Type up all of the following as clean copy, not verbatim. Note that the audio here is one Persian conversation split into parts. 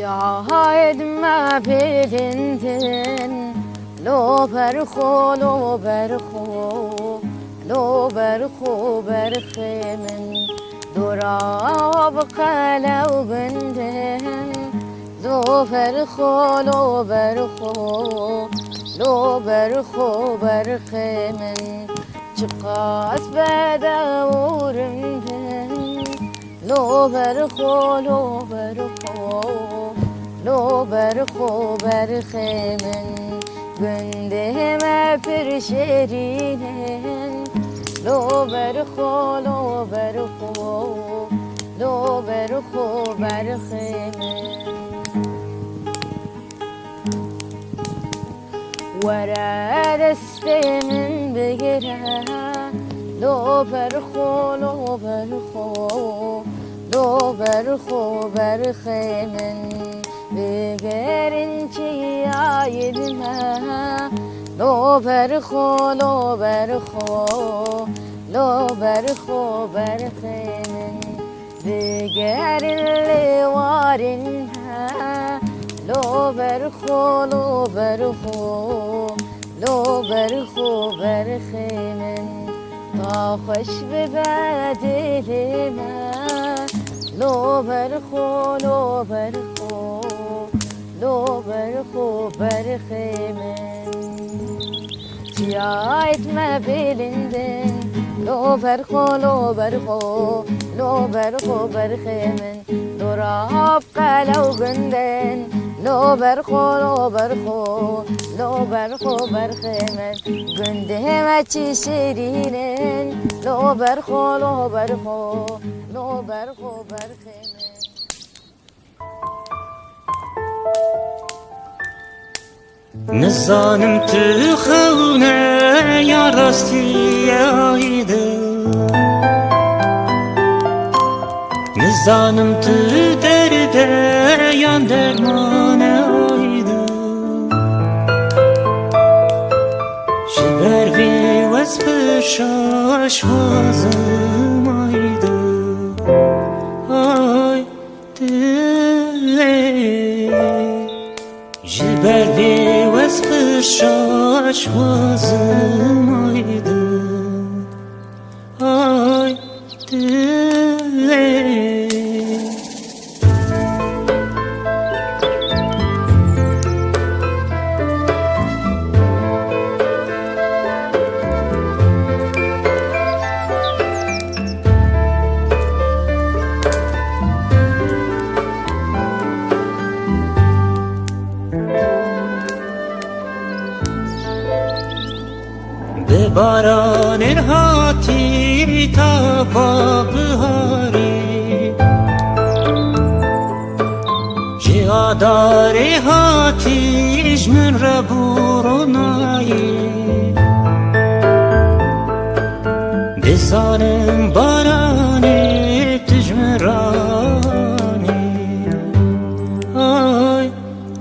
Ya edme bilindin lo berxo berximin durab qalav bindin lo berxo berximin çıqas bedavurindin lo berxo berximin gündeme bir şerinin lo berxo berximin ورا دستمن بگیره لو برخو برخیمن بگرین چی آیدمه لو برخو برخیمن بگرین لیوارین لو برخو برخیمن تا خوش ببدلمه لو برخو برخیمن تیایت ما بلندن لو برخو برخیمن دراب قلو بندن لو برخو برخیمن گنده مچی شیرینن لو برخو برخیمن نزانم تو خونه یا راستی یایده نزانم تو درده یا درمان آیده جبر وی وصف شاش وازم آیده آی دلی جبر وی وصف شاش وازم آیده آی دلی باران هاتی تا بهاری جهادار هاتیش من را برونایی بسانم باران تجمرانی آی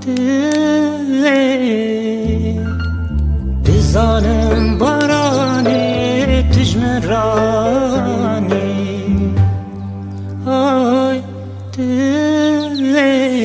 دلی بسانم باران تجمرانی آی دلی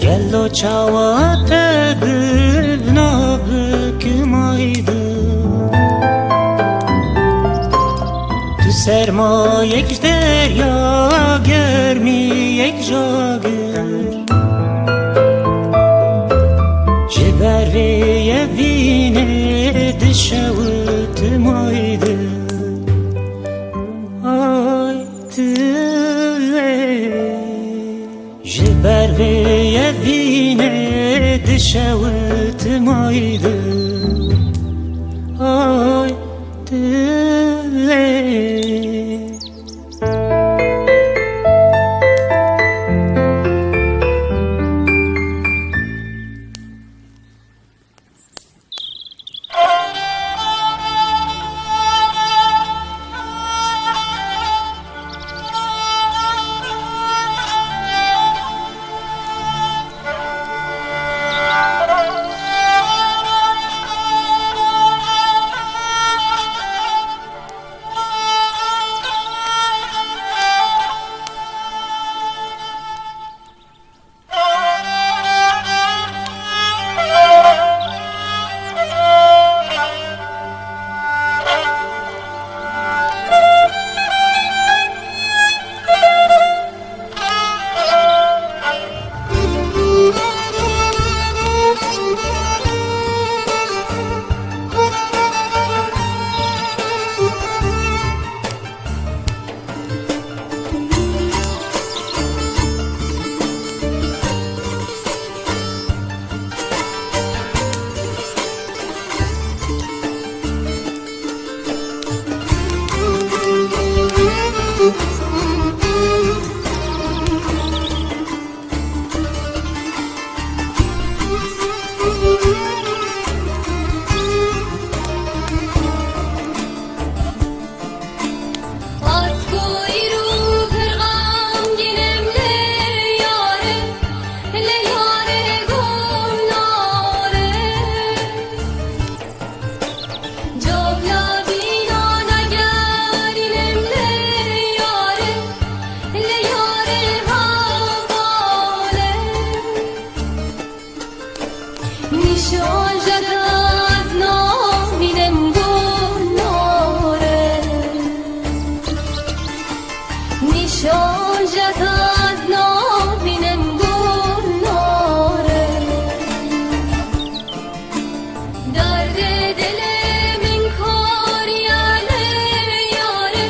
گلو چاوات گلنا بکمایده تو سرمایک دریا گرمی یک جاگر جبر وی وینه دشوت مایده آی دلی جبر وی وینه دشوت مایده آی دلی نشان جد از نامینم گناره نشان جد از نامینم گناره درد دل من کاریاله یاره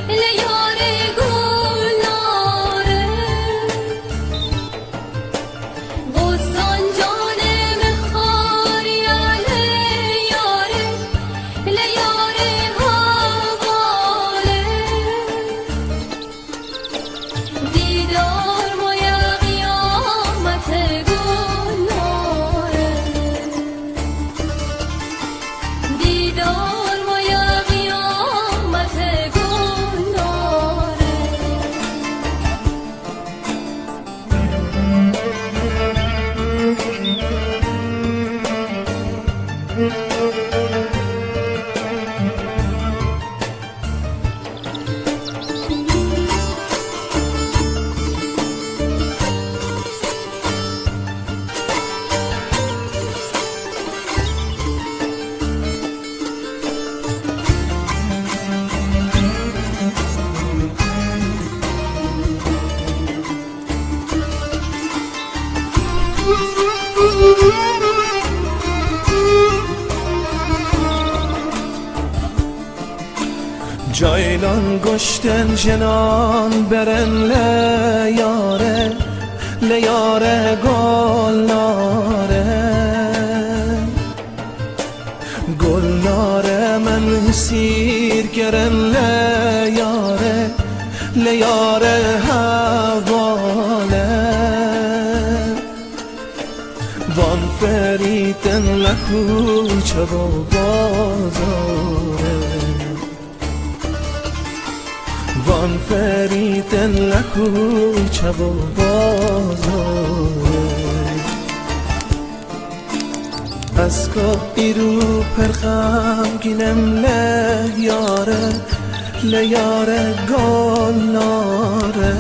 لیاره گلاره غصان جانم خاریاله یاره لیاره حواله دیدار مایا قیامت گناره دیدار مایا قیامت گناره Caylan goşten cenan beren le yare gollare men hisir keren le yare havale van feriten lehu çabo bazare وان فریتن لکو چبو بازاره از که ایرو پرخم گینم لیاره گلاره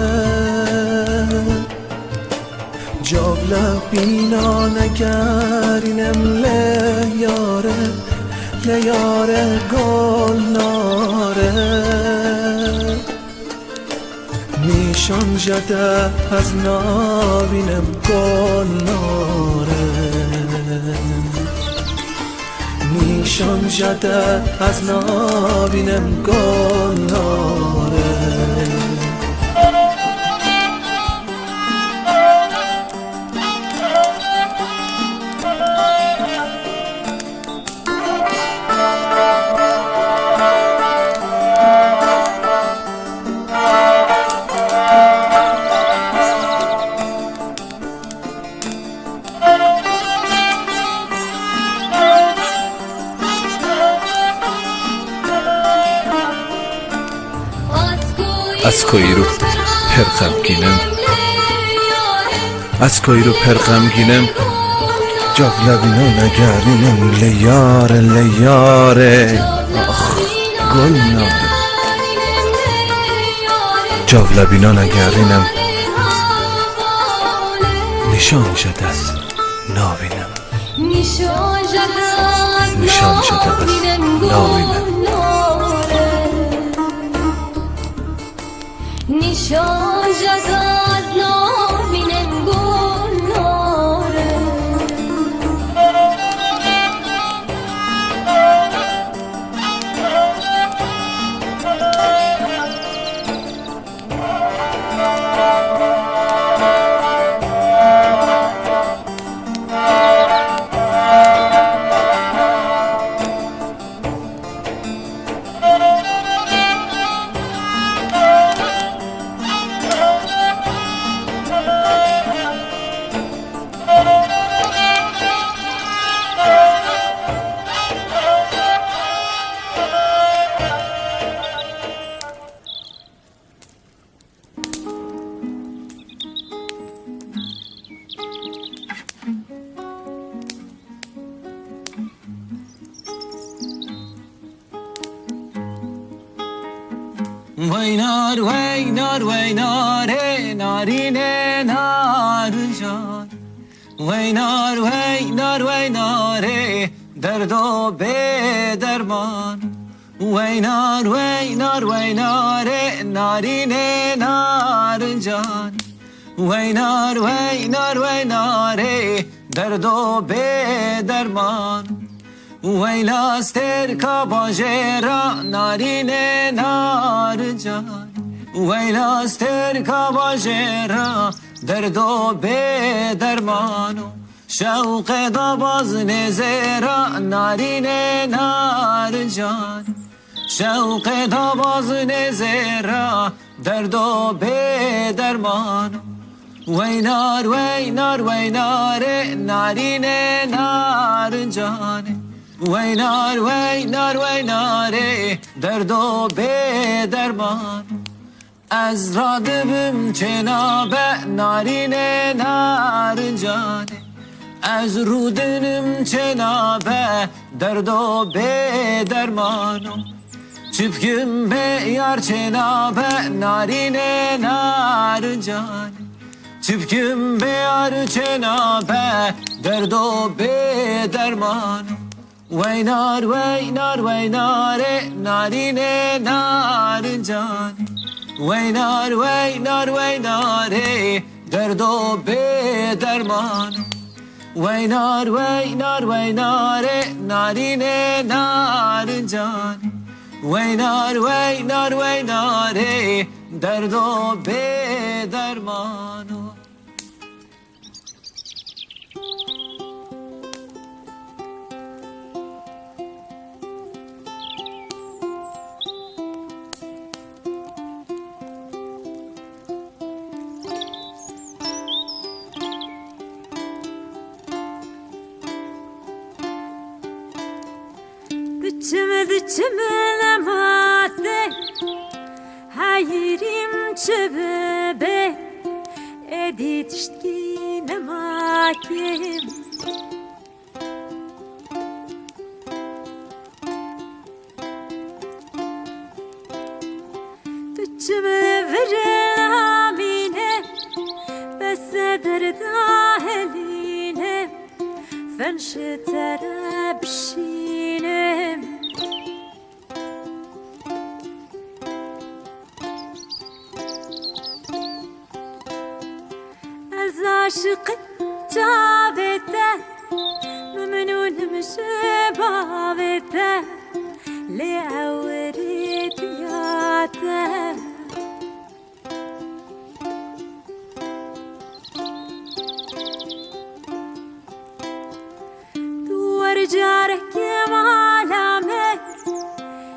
جاگلا بینا نگرینم لیاره گلاره نشان جده از نابینم گلاره نشان جده از نابینم گلاره از کویرو پرغم گینم جاگلا بینا نگرینم لیاره آخ گل ناره جاگلا بینا نگرینم نشان جد از نابینم نشان جد از نابینم نشان جد از نامینم گناره وینار وینار ویناره نارینه نارجان وینار وینار ویناره درد و به درمان وینار وینار ویناره نارینه نارنجان وینار وینار ویناره درد و به درمان ویلاستر کاباجرا نارینه نارنجان ویلاستر کاباجرا درد و به درمانو شوق داباز نزرا نارینه نارنجان شوق داباز نزرا درد و به درمانو وینار وینار ویناره نارینه نارنجانه وینار وینار ویناره درد و به درمان از را دبم چنابه نارینه نارنجانه از رودنم چنابه درد و به درمانو چپکم به یار چنابه نارینه نارنجانه چپکم به یار چنابه درد و به درمانو وینار وینار ویناره نارینه نارنجانه وینار وینار ویناره درد و به درمانو وینار وینار ویناره نارینه نارنجانه وینار وینار ویناره درد و به درمانو Çimelemate hayirim çebebe editişkine makim Çimeverelamine beseder daheline fenşetere bişinem aşık cavete memnunum şebavete li avrit yate duvar jarek malame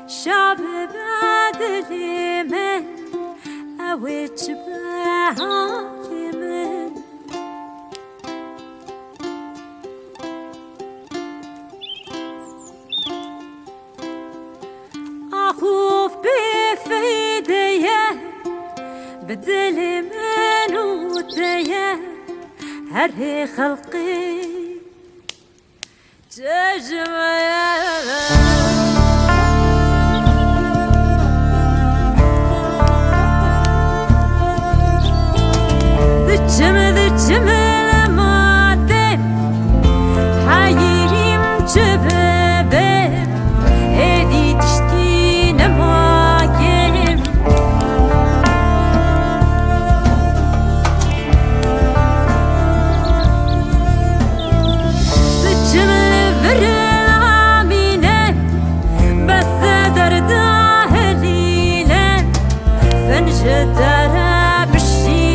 şab badlime awiç bahakimin خوف بفيديه بدل منوتيه هري خلقي تجمع ذجم لماتي حيريم جبابي ايدي تشتكي نماكم ذجم لفرلامينه بس درد اهلينه فنجتره بشينه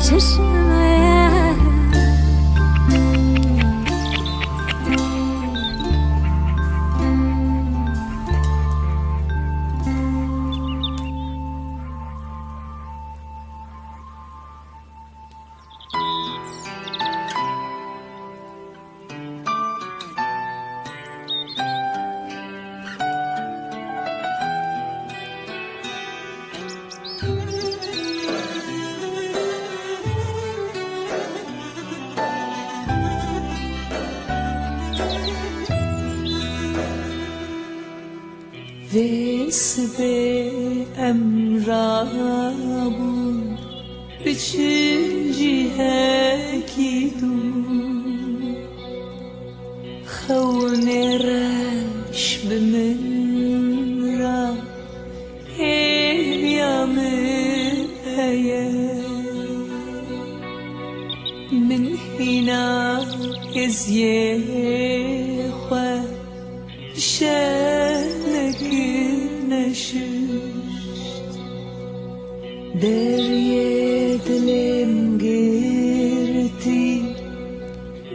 çeşme Vesbe emrabun biçinci hekidu Khawne raş bimra Evyame heye Min hina ezye khwa Derye dilim girdi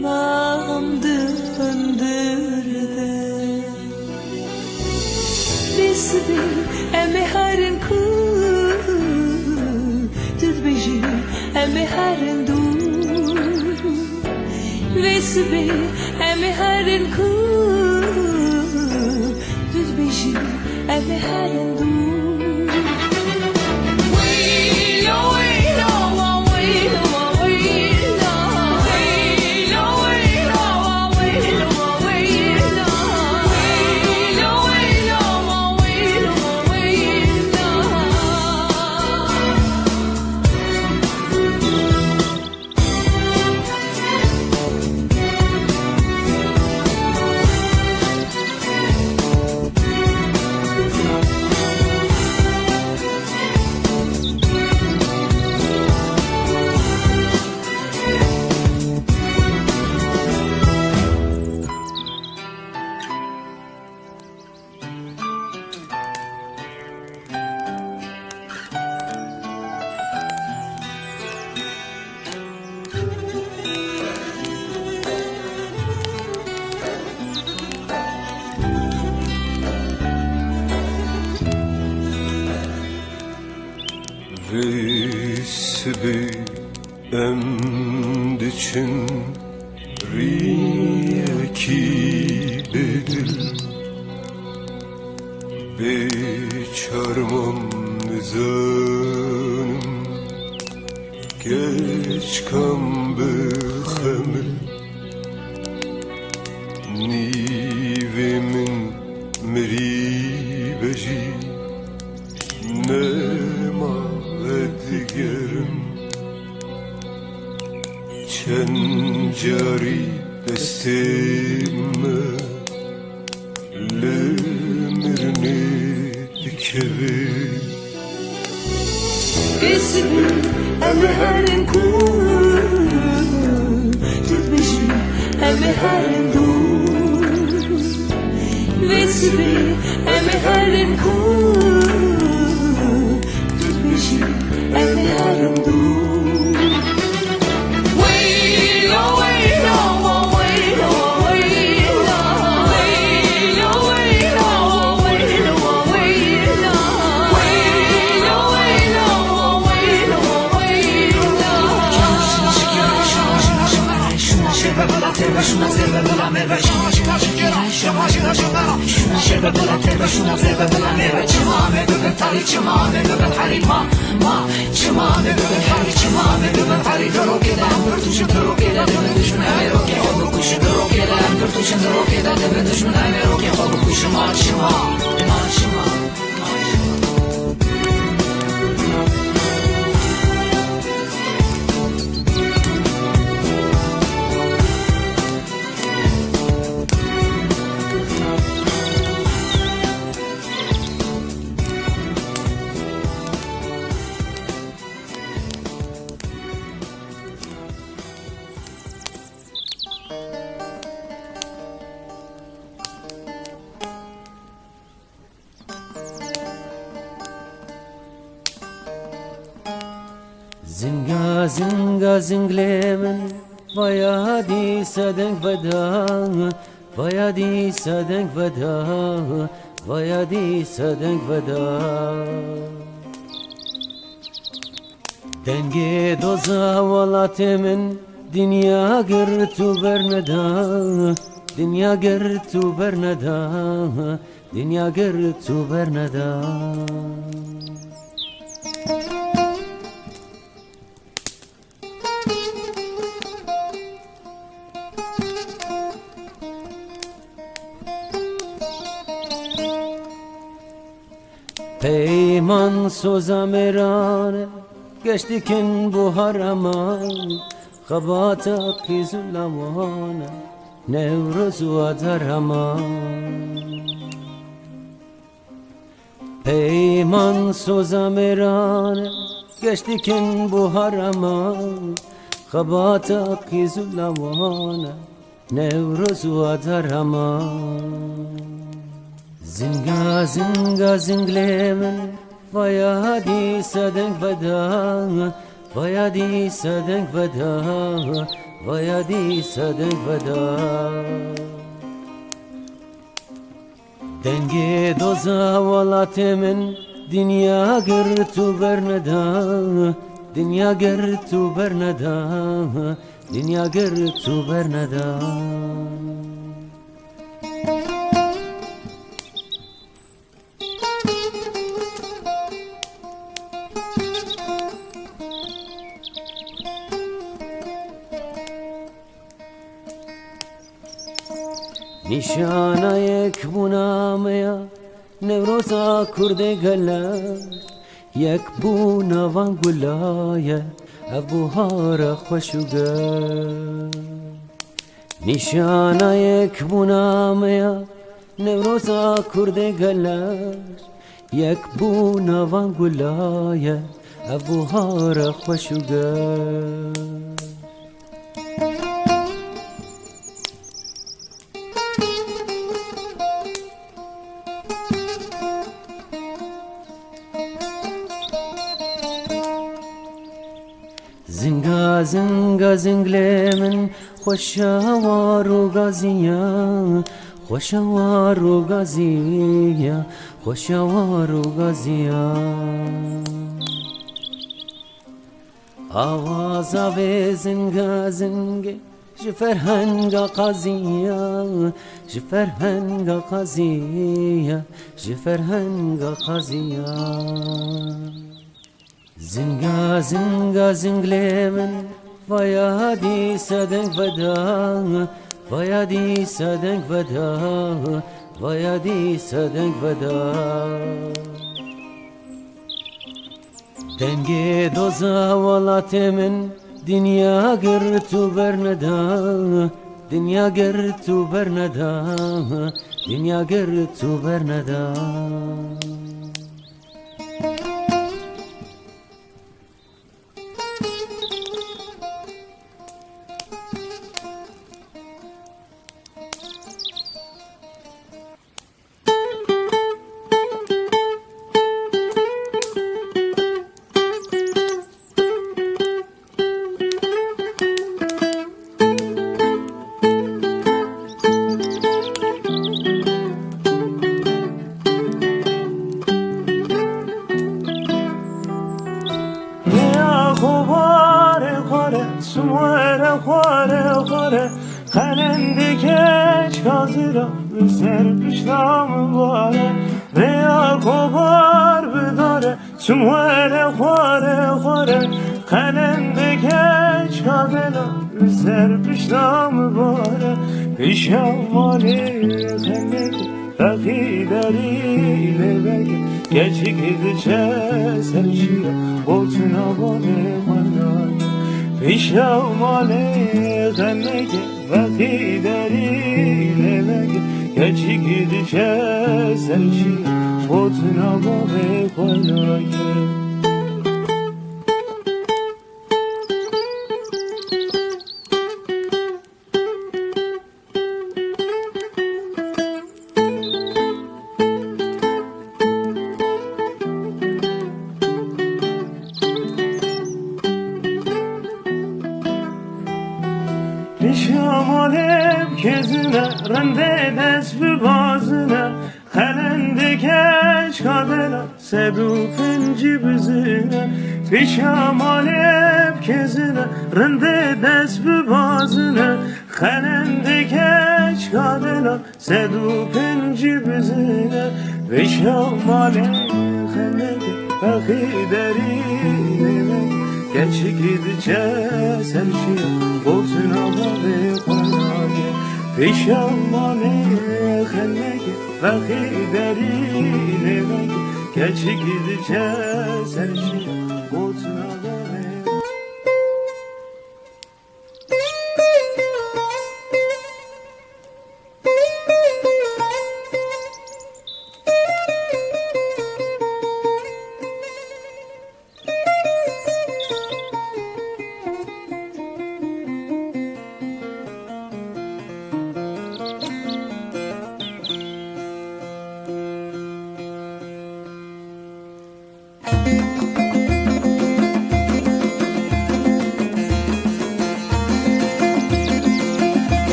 Mam döndürde Bisbi eme harin ku Tüdbeji eme harin du Bisbi eme harin ku Tüdbeji eme harin du Vesbi emdiçin riyeki bedil Beçarmam nizanım Geç kam bıxemil Nivemin meribeci Nema edgerim Çencari destime Lemirni dikevi Bisbi eme harin ku Tüdbeji eme harin du Bisbi eme harin ku Tüdbeji eme harin du Şuna zerbe bula meyve şuna şuna şuna şuna şuna şuna şuna şerbe bula terbe şuna zerbe bula meyve çimame bugün tari çimame bugün tari ma çimame bugün tari çimame bugün tari dorokeda amgurtuşun dorokeda deben düşman ayroke hobu kuşun dorokeda amgurtuşun dorokeda deben düşman ayroke hobu kuşun marşıma marşıma زنگا زنگا زنگلی من ویادی سدنگ ودا ویادی سدنگ ودا ویادی سدنگ ودا دنگی دوزا ولات من دنیا گر تو برندا دنیا گر تو برندا دنیا گر تو برندا پیمان سوزا میرانه گشتی کن بو هرمان خباتا کی زلمانه نوروز و درمان پیمان سوزا میرانه گشتی کن بو هرمان خباتا کی زلمانه نوروز و درمان زنگا زنگا زنگلی من ویادی سدنگ ودا ویادی سدنگ ودا ویادی سدنگ ودا دنگی دوزا ولات من دنیا گر تو برندا دنیا گر تو برندا دنیا گر تو برندا نشانه یک بونامه نوروزا کرده گله یک بوناوان گلایه ابوهار خوشوگه نشانه یک بونامه نوروزا کرده گله یک بوناوان گلایه ابوهار خوشوگه زنگا زنگا زنگلی من خوشوار و گازیا خوشوار و گازیا خوشوار و گازیا آواز آوه زنگا زنگی جفرهنگا قازیا جفرهنگا قازیا جفرهنگا قازیا زنگا زنگا زنگلی من ویادی سدنگ ودا ویادی سدنگ ودا ویادی سدنگ ودا دنگی دوزا ولات من دنیا گر تو برندا دنیا گر تو برندا دنیا گر تو برندا سموره خواره خواره خننده کچ کازیرا سر پیشنام باره ریا کوبار بداره سموره خواره خواره خننده کچ کازیرا سر پیشنام باره پیشم مالی خنده رقی داری لبگه گچی کده چه سرشیه بولتنا باره منای پیشم مالی غمگه وقتی داری لبگه گچی کده چه سرشیه بولتنا باره منای Peşamalem kezine rende dest bir bazına Kalende geç kadına sedu finci bizine Peşamalem kezine rende dest bir bazına Kalende geç kadına sedu finci bizine Peşamalem kalende bakı derine Geçi gidece serşi olsun ağabey konağı Peşamane khalleke bakı derine Geçi gidece serşi olsun ağabey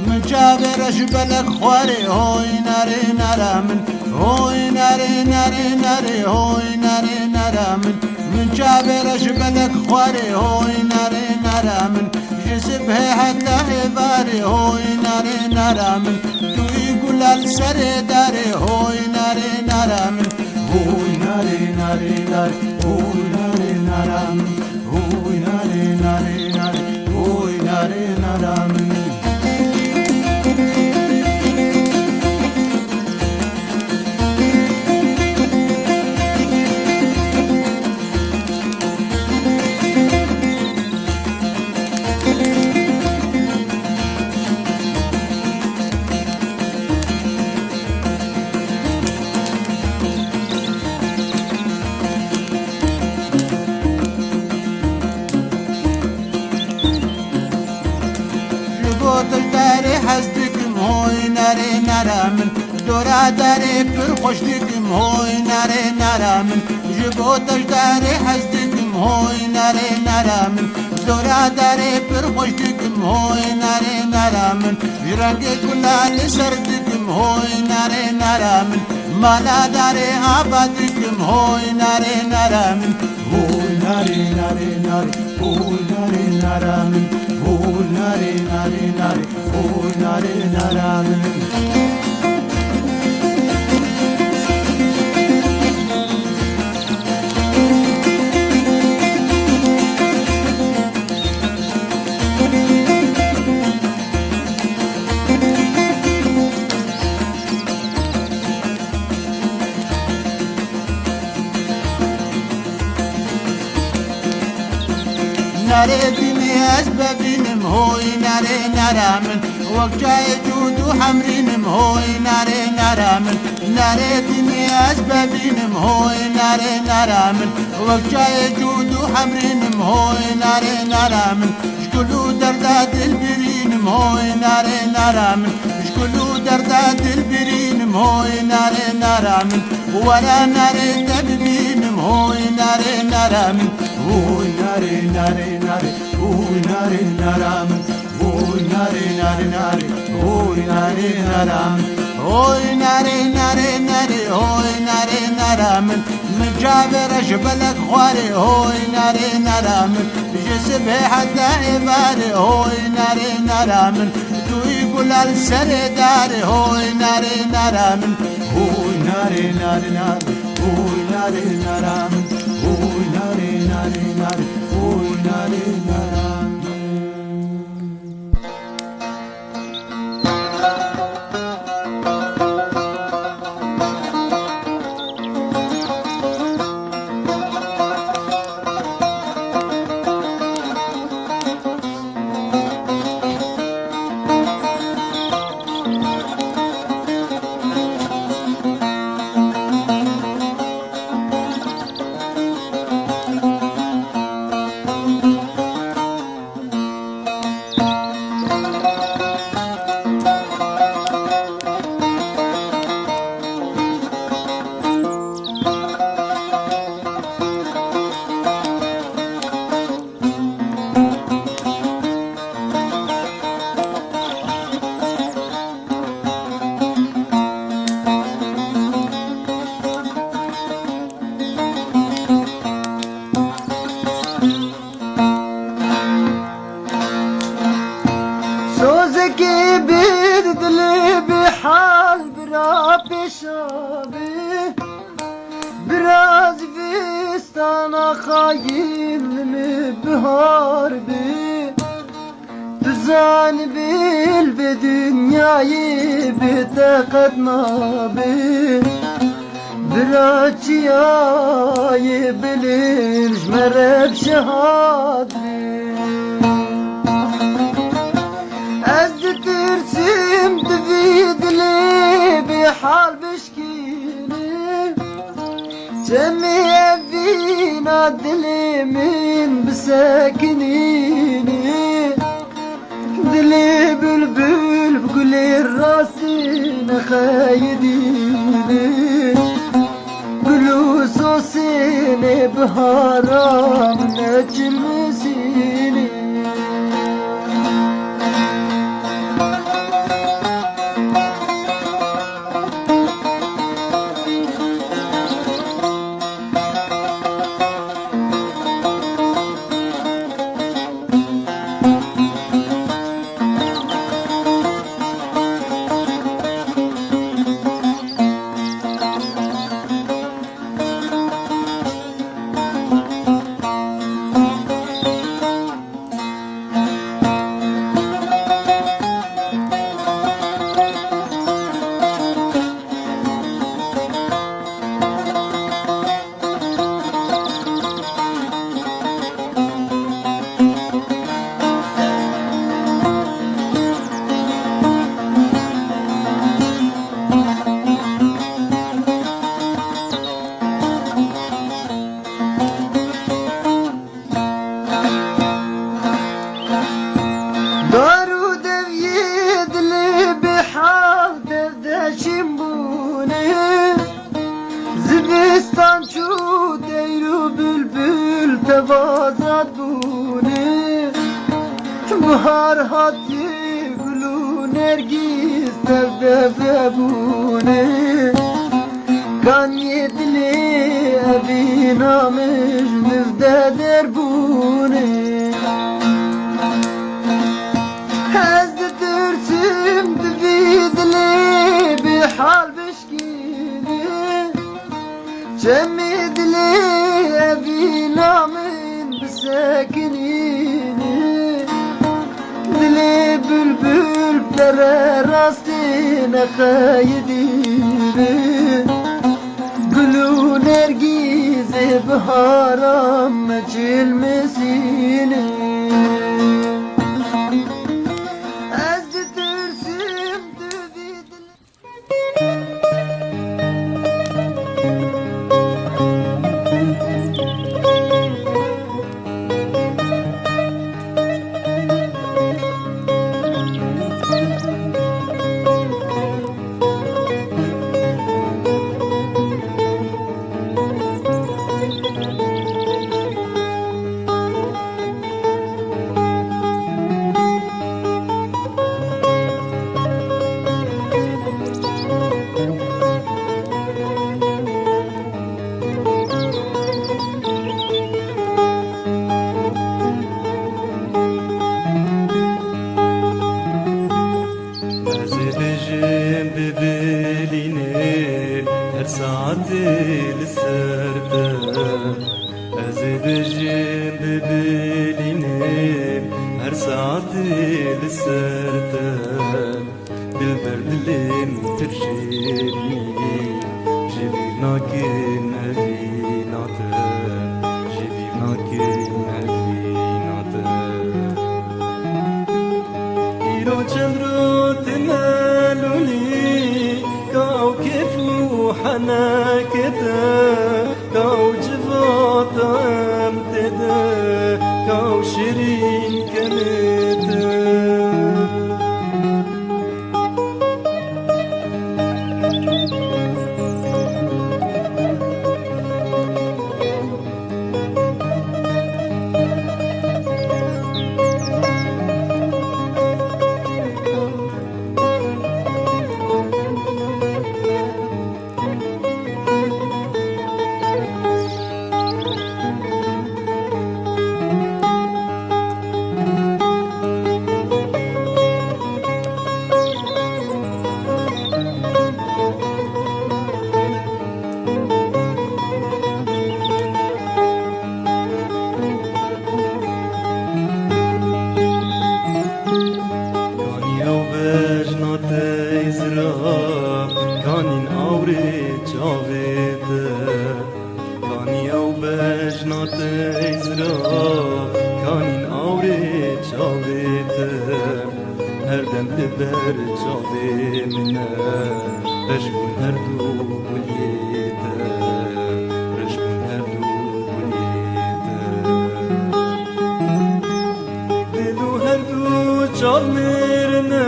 مجابرش بلک خواری هوی نری نرامن هوی نری نری نری هوی نری نرامن مجابرش بلک خواری هوی نری نرامن جسبه حتى عباري هوی نری نرامن توی گلال سر داری هوی نری نرامن هوی نری نری نری هوی نری نرامن هوی نری نری نری هوی نری نرامن داری حزدکم هوی نری نرامن دورا داری پر خوش دکم هوی نری نرامن جبوتش داری حزدکم هوی نری نرامن دورا داری پر خوش دکم هوی نری نرامن رنگ گلال سردکم هوی نری نرامن مالا داری آبادکم هوی نری نرامن هوی نری نری نری هوی نری نرامن هوی نری نری نری هوی نری نرامن نريدني أسبابينم هوي ناري نرامن وقجاي جود وحمرينم هوي ناري نرامن نريدني أسبابينم هوي ناري نرامن وقجاي جود وحمرينم هوي ناري نرامن شكلو دردات البرينم هوي ناري نرامن شكلو دردات البرينم هوي ناري نرامن ولا ناري تببينم هوي ناري نرامن هوي ناري ناري ناري هوي ناري نرامن هوي ناري ناري ناري هوي ناري نرامن هوي ناري ناري ناري هوي ناري نرامن مجابر جبلك خواري هوي ناري نرامن جسبه حتى عباري هوي ناري نرامن توي قلال سري داري هوي ناري نرامن هوي ناري ناري ناري هوي ناري نرامن هوي ناري ناري ناري هوي ناري نرامن سوزکی bir dili bir hal bira peşabi biraz vistana kayın mi bihar bi düzen bil ve dünyayı bir takat nabi biraz çiyayı bilir merhab şehadbi ترسم تفيد لي بحال بشكيني جميع فينا دلي من بساكنيني دلي بلبل بكل الراسين خايديني قلو صوصيني بهارام نجم مسيني بهار هاتي قلو نرجس تفدفبوني كان يدلي أبينا مش نفدا دربوني هز ترسم تفيدلي بحال بشكيني جميدلي أبينا من بساكنيني دلي بلبل بترى راستينا خايديني قلو نرجيز بهارم مجل مسيني أزد ترسم تبيد çavete her dem liber çave mine reşkun her du buliyete reşkun her du buliyete dilu her du çavmirne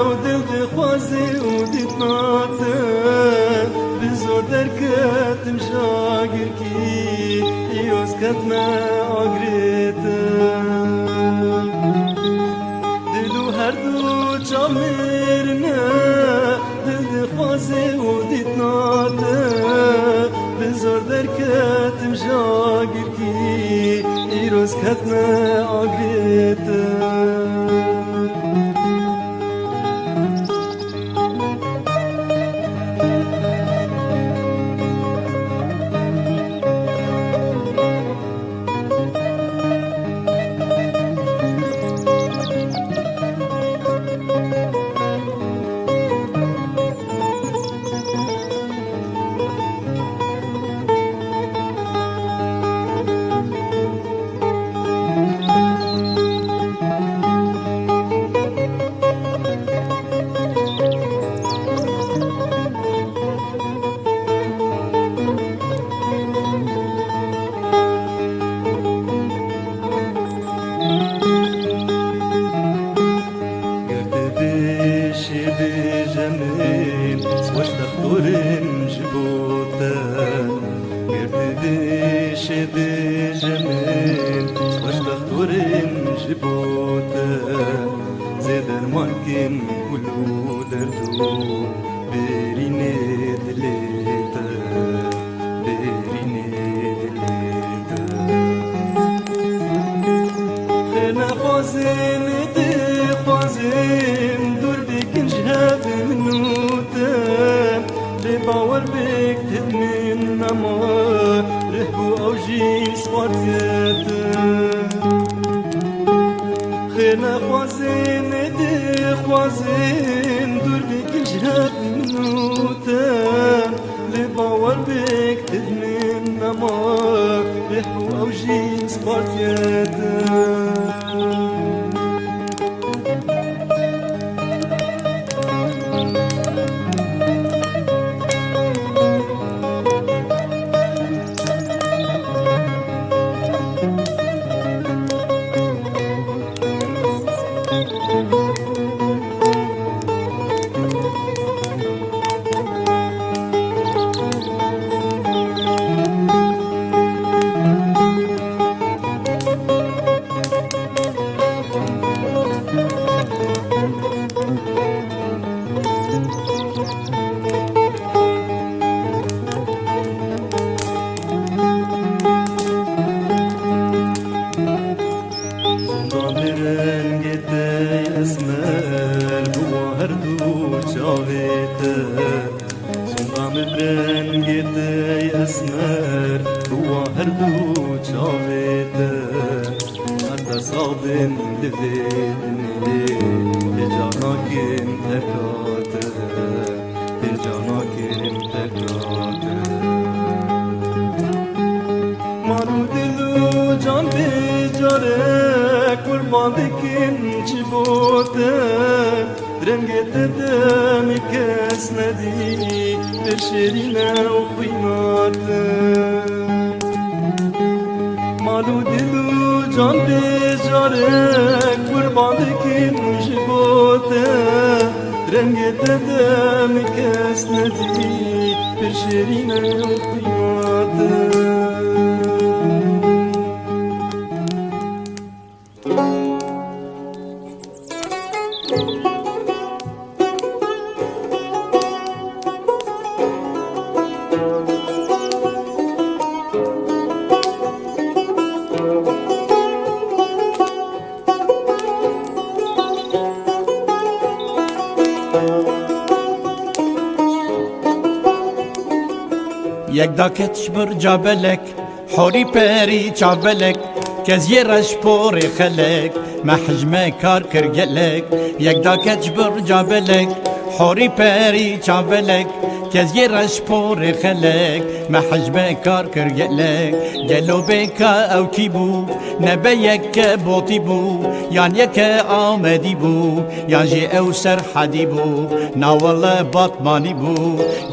u dil de xwazi u ditnate bizor derketim şagir ki yos katme agrete dilu her du çavmirne dil de xwazi u ditnate bizor derketim şagir ki yos katme agrete جميل سواش تخطرن جبوتان قردديش جميل سواش تخطرن جبوتان زيد المالكين كلو دردو بيريني دليتا بيريني دليتا خينا خوازين دي خوازين دور بيك نجهاب منوتان باور بك تدمن نما رهبو او جي صفاتيات خينا خوازين دي خوازين دور بك نجهاب منوتان باور بك تدمن نما رهبو او جي صفاتيات اسمر هو هردو چاویده حتی صابن لذیدنی تجاناکیم تکاته تجاناکیم تکاته مارو دلو جان بیجاره قربان بکن چی بوده رنگت دم کس ندی در شیرینه و قیمته مالو دلو جان بیجاره قربان بکن چی بوده رنگت دم کس ندی در شیرینه و قیمته یک داکت بر جابلک حوری پری چابلک کز یه رش پور خلک محجمه کار کرگلک یک داکت بر جابلک حوری پری چاولک کز یه رش پور خلک محجبه کار کرگلک گلو بکا او کی بو نبه یک بوتی بو یان یک آمدی بو یان جی او سر حدی بو ناول باتمانی بو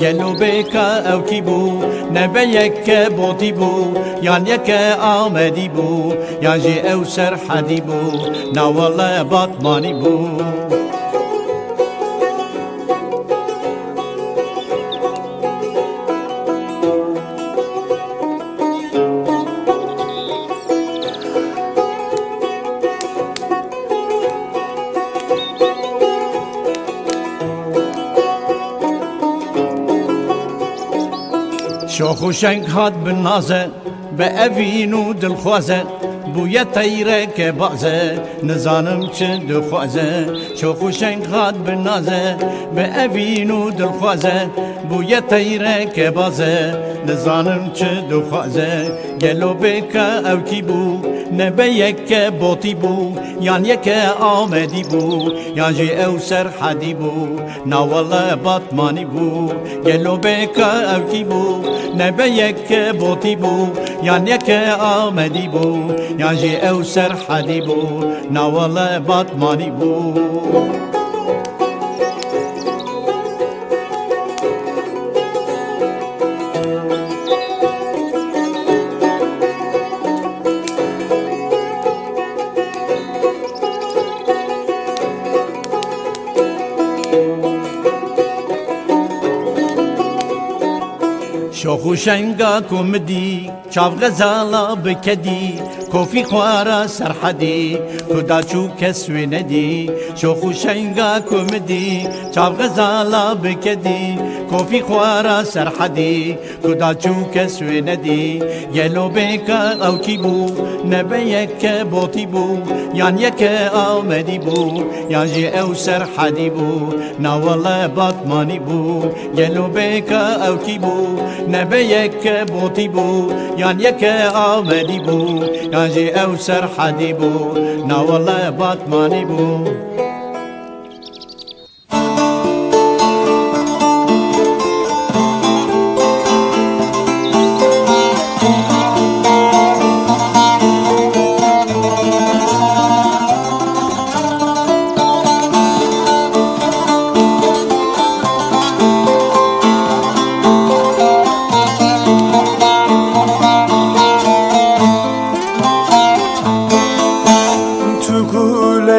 گلو بکا او کی بو نبه یک بوتی بو یان یک آمدی بو یان جی او سر حدی بو ناول باتمانی بو شوخ و شنگ هات بنازه به اوین و دلخوازه بویه تیره که بازه نزانم چه دخوازه شوخ و شنگ هات بنازه به اوین و دلخوازه بویه تیره که بازه نزانم چه دخوازه گلو بکا او کی بو نبه یک بوتی بو یان یک آمدی بو یان جی او سر حدی بو ناول باتمانی بو گلو بکا او کی بو نبه یک بوتی بو یان یک آمدی بو یان جی او سر حدی بو ناول باتمانی بو شوخ و شنگا کمدی چاو غزالا بکدی کوفی خوارا سرحدی کدا چو کسوی ندی شوخ و شنگا کمدی چاو غزالا بکدی کوفی خوارا سرحدی کدا چو کسوی ندی یلو بکا او کی بو نبه یک بوتی بو یان یک آمدی بو یان جی او سرحدی بو ناول باتمانی بو یلو بکا او کی بو نبه یک بوتی بو یان یک آمدی بو یان جی او سرحدی بو ناول باتمانی بو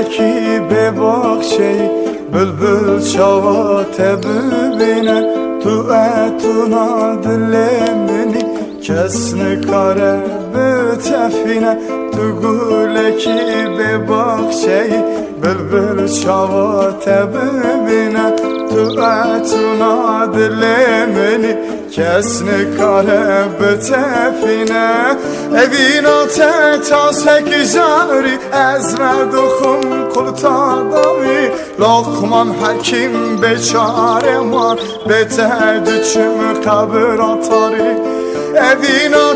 کی به باخشی بلبل شوا تبینه تو اتونا دل منی کس نکاره به تفینه تو گوله کی به باخشی بلبل شوا تبینه تو اتونا دل منی کس نکاره به تفینه اوینا تا سکیزاری از رد و خون کلتا دامی لقمان حکیم بیچاره من به تهد چم قبر آتاری اوینا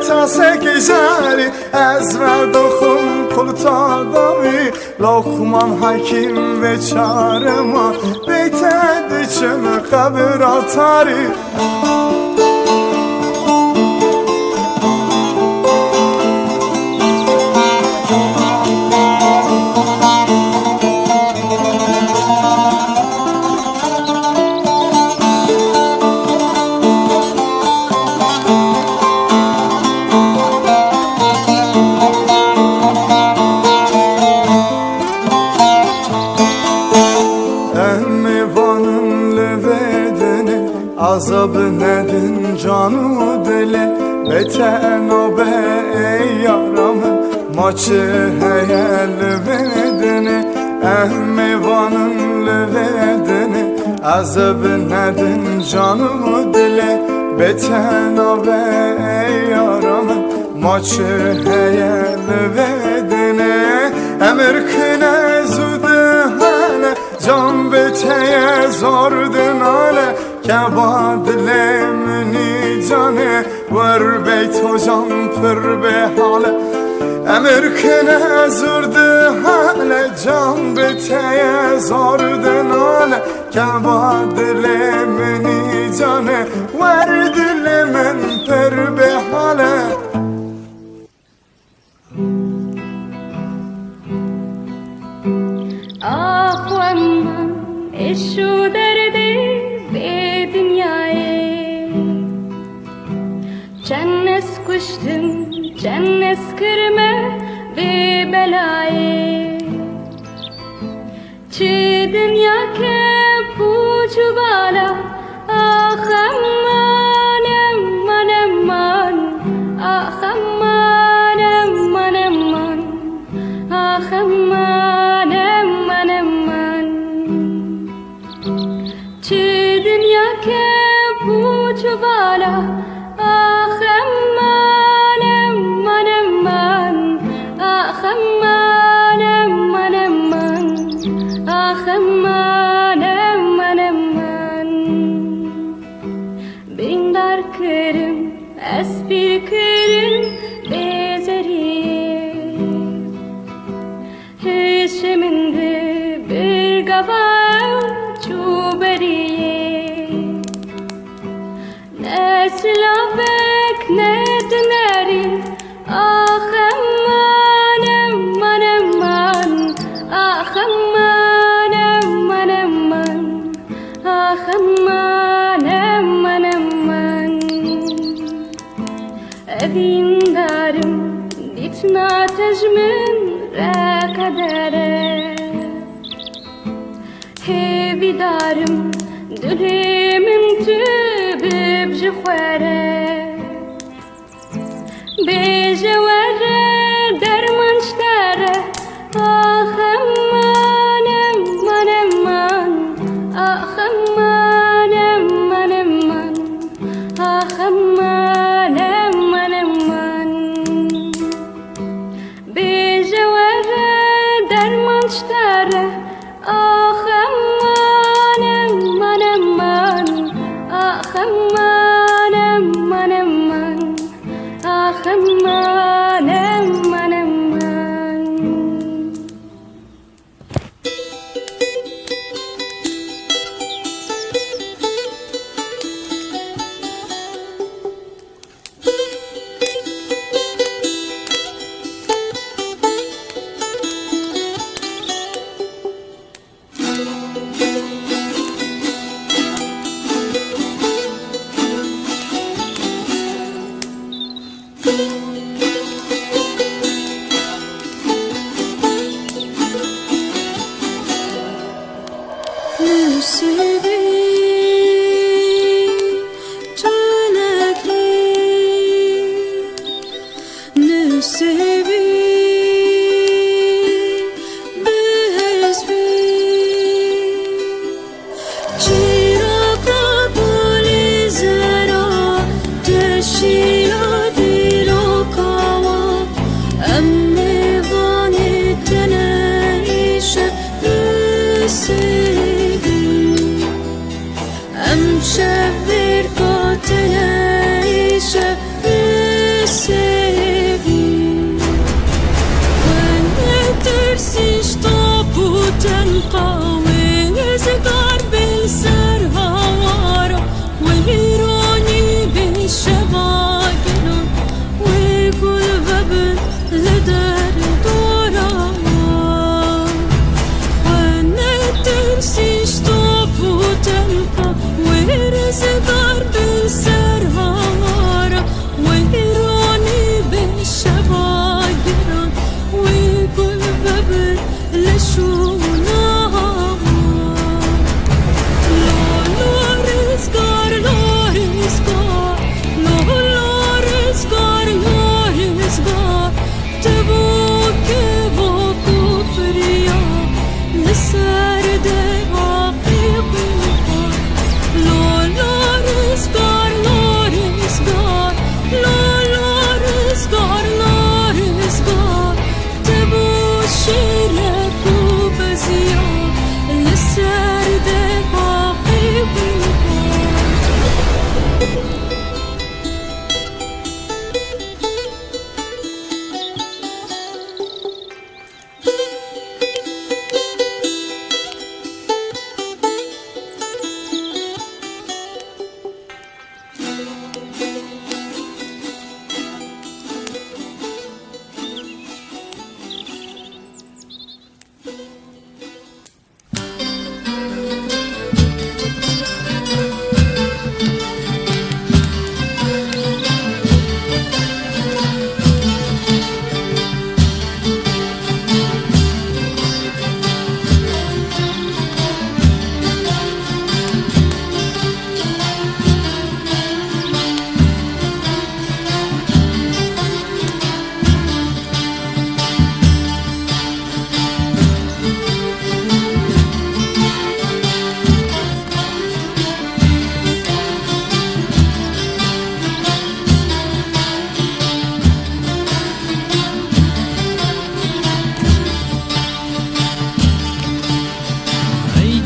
تا سکیزاری از رد و خون کلتا دامی لقمان حکیم بیچاره من به تهد چم قبر آتاری azab nedin canı dile beten o be ey yaramın maçı hayal vedini ehmivanın vedini azab nedin canı dile beten o be ey yaramın maçı hayal vedini emir kine zudu hale can beteye zordun hale کباد لیمنی جانه ور بیت و جان پر به حاله امر کنه زرد حاله جان به ته زاردنانه که با دل منی جانه ور دل من پر به حاله Ah aman şu derde be dünyaya Cennet kuştum cennet kırma ve belayı Çi dünya ke puçu bala Ah aman aman aman Ah aman aman aman Ah aman aman aman Çi dünya ke puçu bala Ah aman aman aman Ah aman aman aman Ah aman aman aman Bindar kırım espir kırım bezeriye Hüşümünde bir gavan çuberiye Ne silavek ne dönerim Ah aman aman aman Ah aman aman aman Ah aman aman aman Evindarım ditna tecmin re kadere Hevidarım dilimin tübüb jixwere Bejewere derman ştere Ah aman aman aman Ah aman aman aman Ah aman aman aman Bejewere derman ştere Ah aman aman aman Ah aman aman aman Ah aman aman aman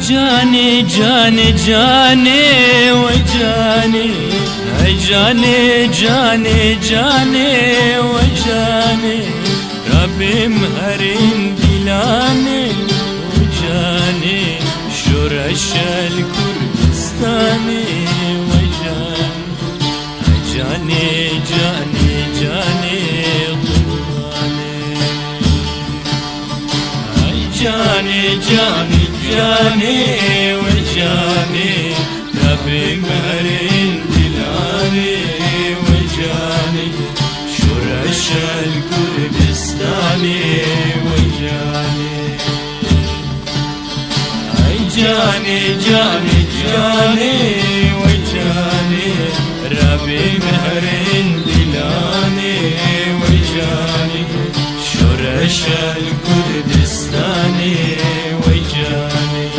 جاني جاني جاني وجاني جاني جاني جاني وجاني ربي مهرين دلاني وجاني شرش الكردستاني وجاني جاني جاني جاني جاني جاني جاني وجاني ربي مهرين دلاني وجاني شرش الكردستاني وجاني جاني جاني جاني وجاني ربي مهرين دلاني وجاني شرش الكردستاني وجاني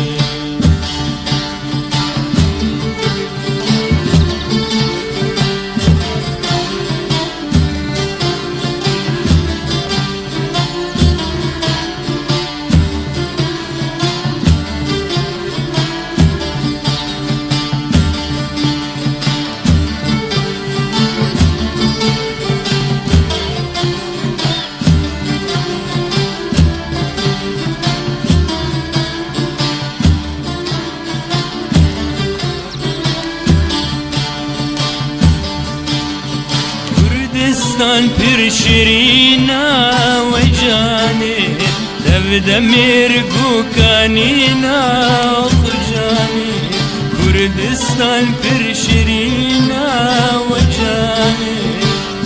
كردستان پیر شیرینا وجاني تبدا مرقو كانينا خجاني كردستان پیر شیرینا وجاني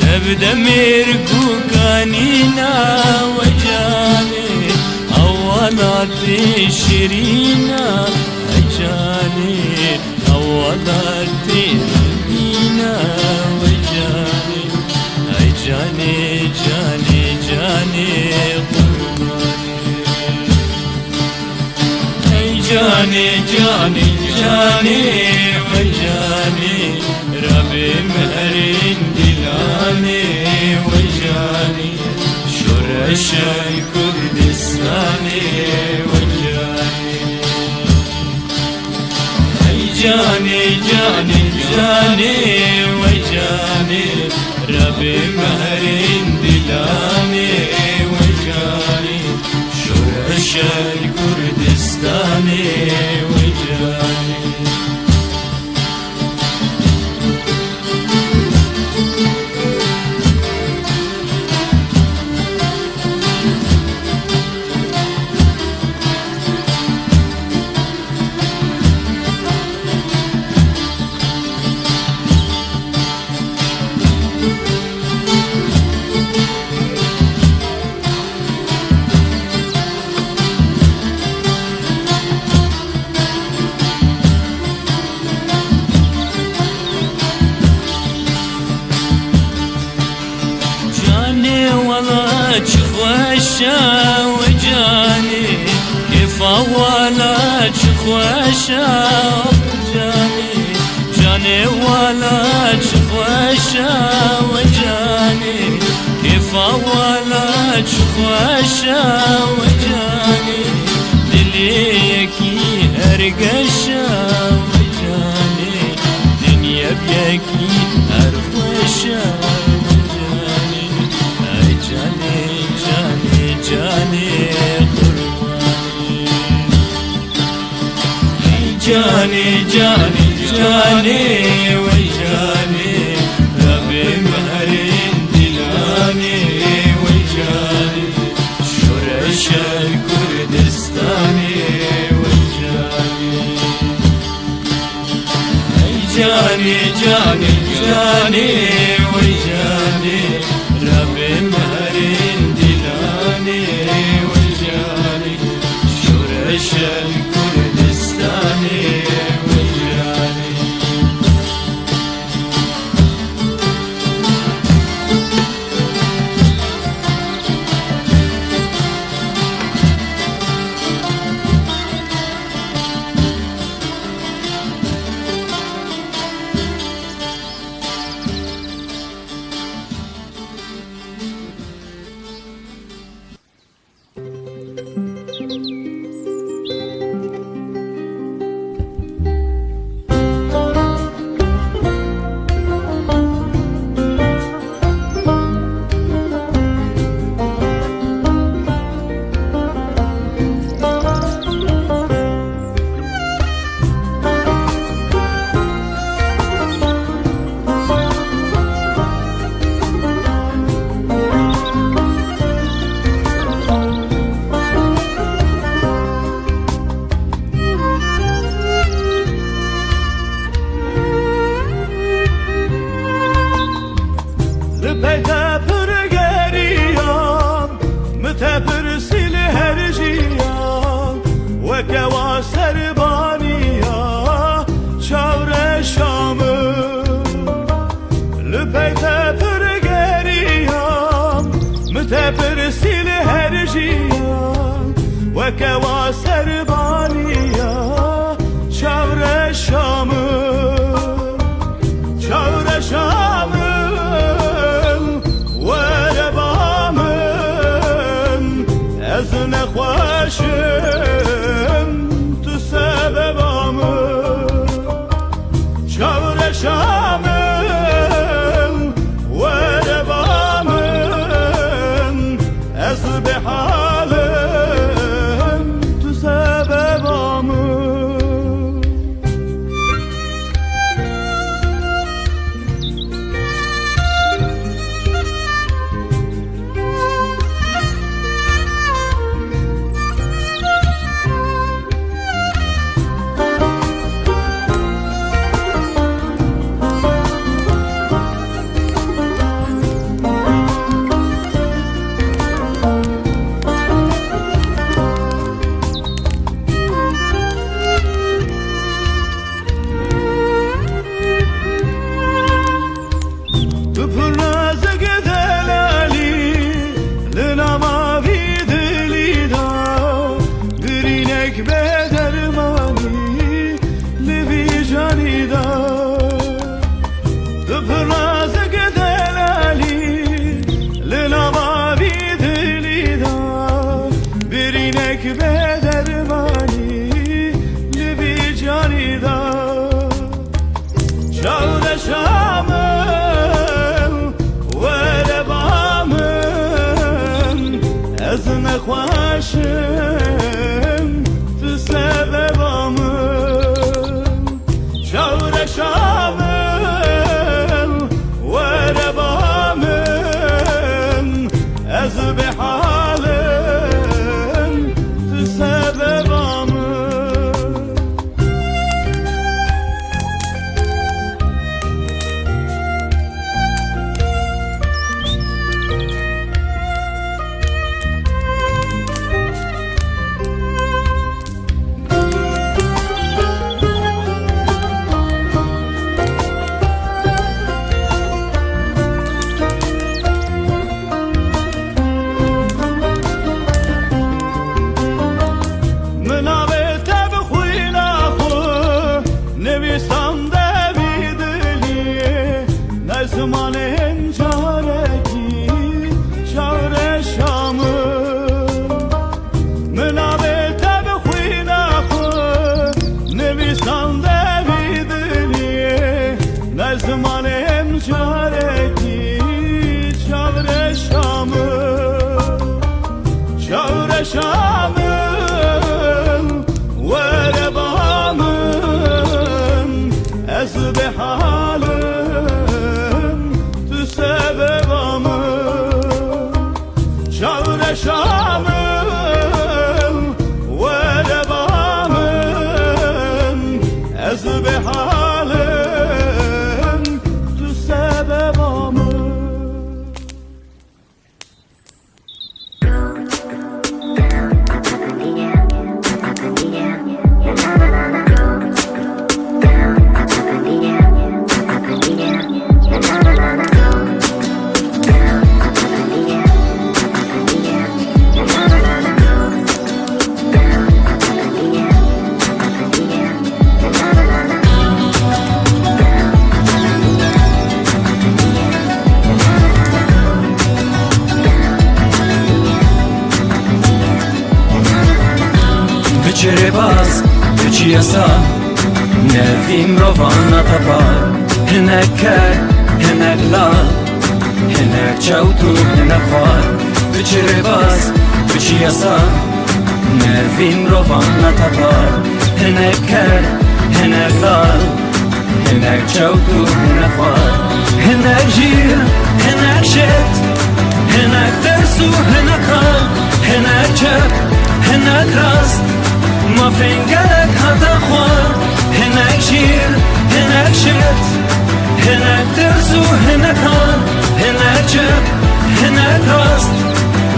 تبدا مرقو كانينا وجاني أولات شيرينا وجاني أولات مينا وجاني جاني جاني جاني قرباني جاني جاني جاني وجاني ربي مهرين دلاني وجاني شرش الكردستاني وجاني جاني جاني جاني وجاني ربي مهرين دلاني وجاني شرش الكردستاني وجاني خوشا وجاني كيف ولا خوشا وجاني جاني ولا خوشا وجاني كيف ولا خوشا وجاني دليكي هرقشا وجاني دنيا بيكي هرقشا جاني قرباني جاني جاني جاني وجاني ربي مهرين دلاني وجاني شرش الكردستاني وجاني جاني جاني جاني وجاني ربي مهرين دلاني وجاني شرش الكردستاني وجاني وكوا سربانيا چاور شامı لپیت پرگریام متپر سیل هر جیام وكوا سربانيا چاور شامı چاور شامı از نخواشم تو سببامı çavreşamım ve rebamım ez behalim tu sebebamı خواشم تو سببامم چاورشامم و ربامم از به حالم تو سببامم شامم و ربامم از به حالم تو سببامم شاور شامم و ربامم از به حالم تو سببامم Biçere baz, biçi yasa Nevim rovana tapar Hinek ker, hinek la Hinek çavtu, hinek var Biçere baz, biçi yasa Nevim rovana tapar Hinek ker, hinek la Hinek çavtu, hinek var Hinek jir, hinek şet Hinek dersu, hinek hal Hinek çep, hinek rast ما فنگلک هتا خوار هنک شیر هنک شت هنک درسو هنک هان هنک چپ هنک راست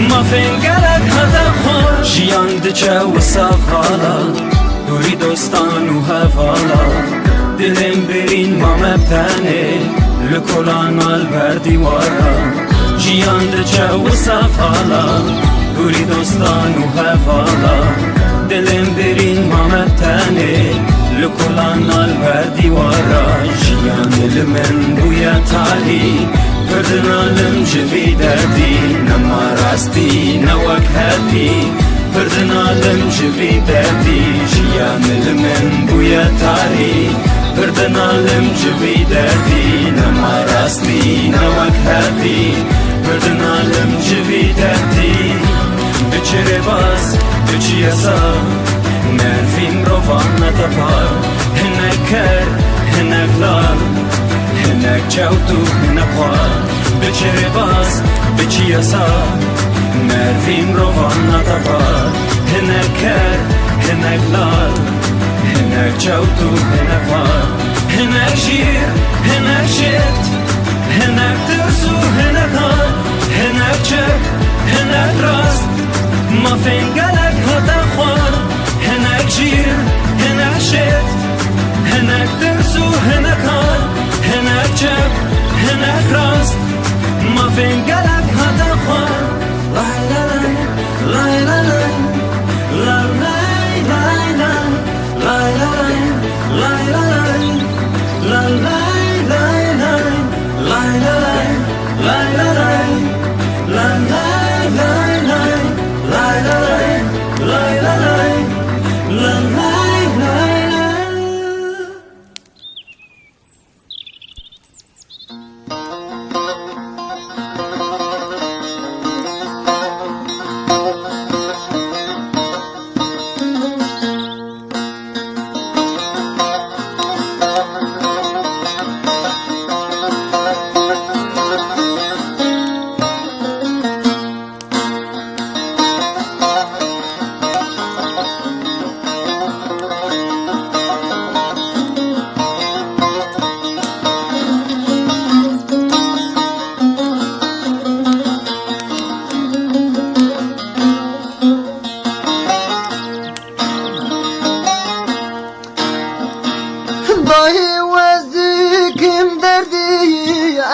ما فنگلک هتا خوار جیان دچه و صفالا تاني لكلان البردي ورا جيان دچه و صفالا دوری دوستان و هفالا دلم برین مامت تاني لكلان البردي ورا جيان دل من بويا تالي پردنا لم جوی دردی نما راستی نوک هدی پردنا لم جوی دردی جیان من بویا تاری پردنا لم جوی دردی نما راستی نوک هدی پردنا لم جوی دردی بچره باز بچی اصا نرفیم روان نتپار هنک کر هنک لال هنک چاوتو هنک خوار بچه باز بچی اصا نرفیم روان نتپار هنک کر هنک لال هنک چاوتو هنک خوار هنک شیر هنک شت هنک ترسو هنک هار هنک چک هنک راست ما فنگلک هتا خوار هنک شیر هنک شت هنک ترسو هنک هار هنک چک هنک راست ما فنگلک هتا خوار لای لای لای لای لای لای لای لای لای لای لای لای لای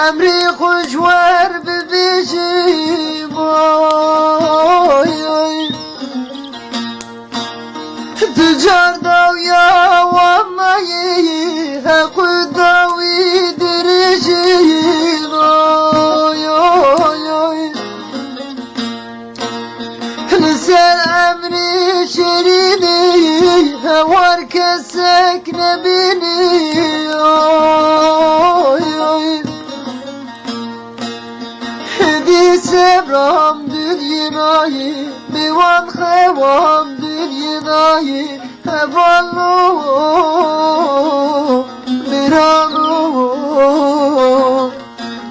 امری خوشوار ببیشی بای تجار داویا و مایی حق داوی درشی بای نسر امری شرینی هوار کسک نبینی سبرام دنیای بیوان خوام دنیای هوالو میرانو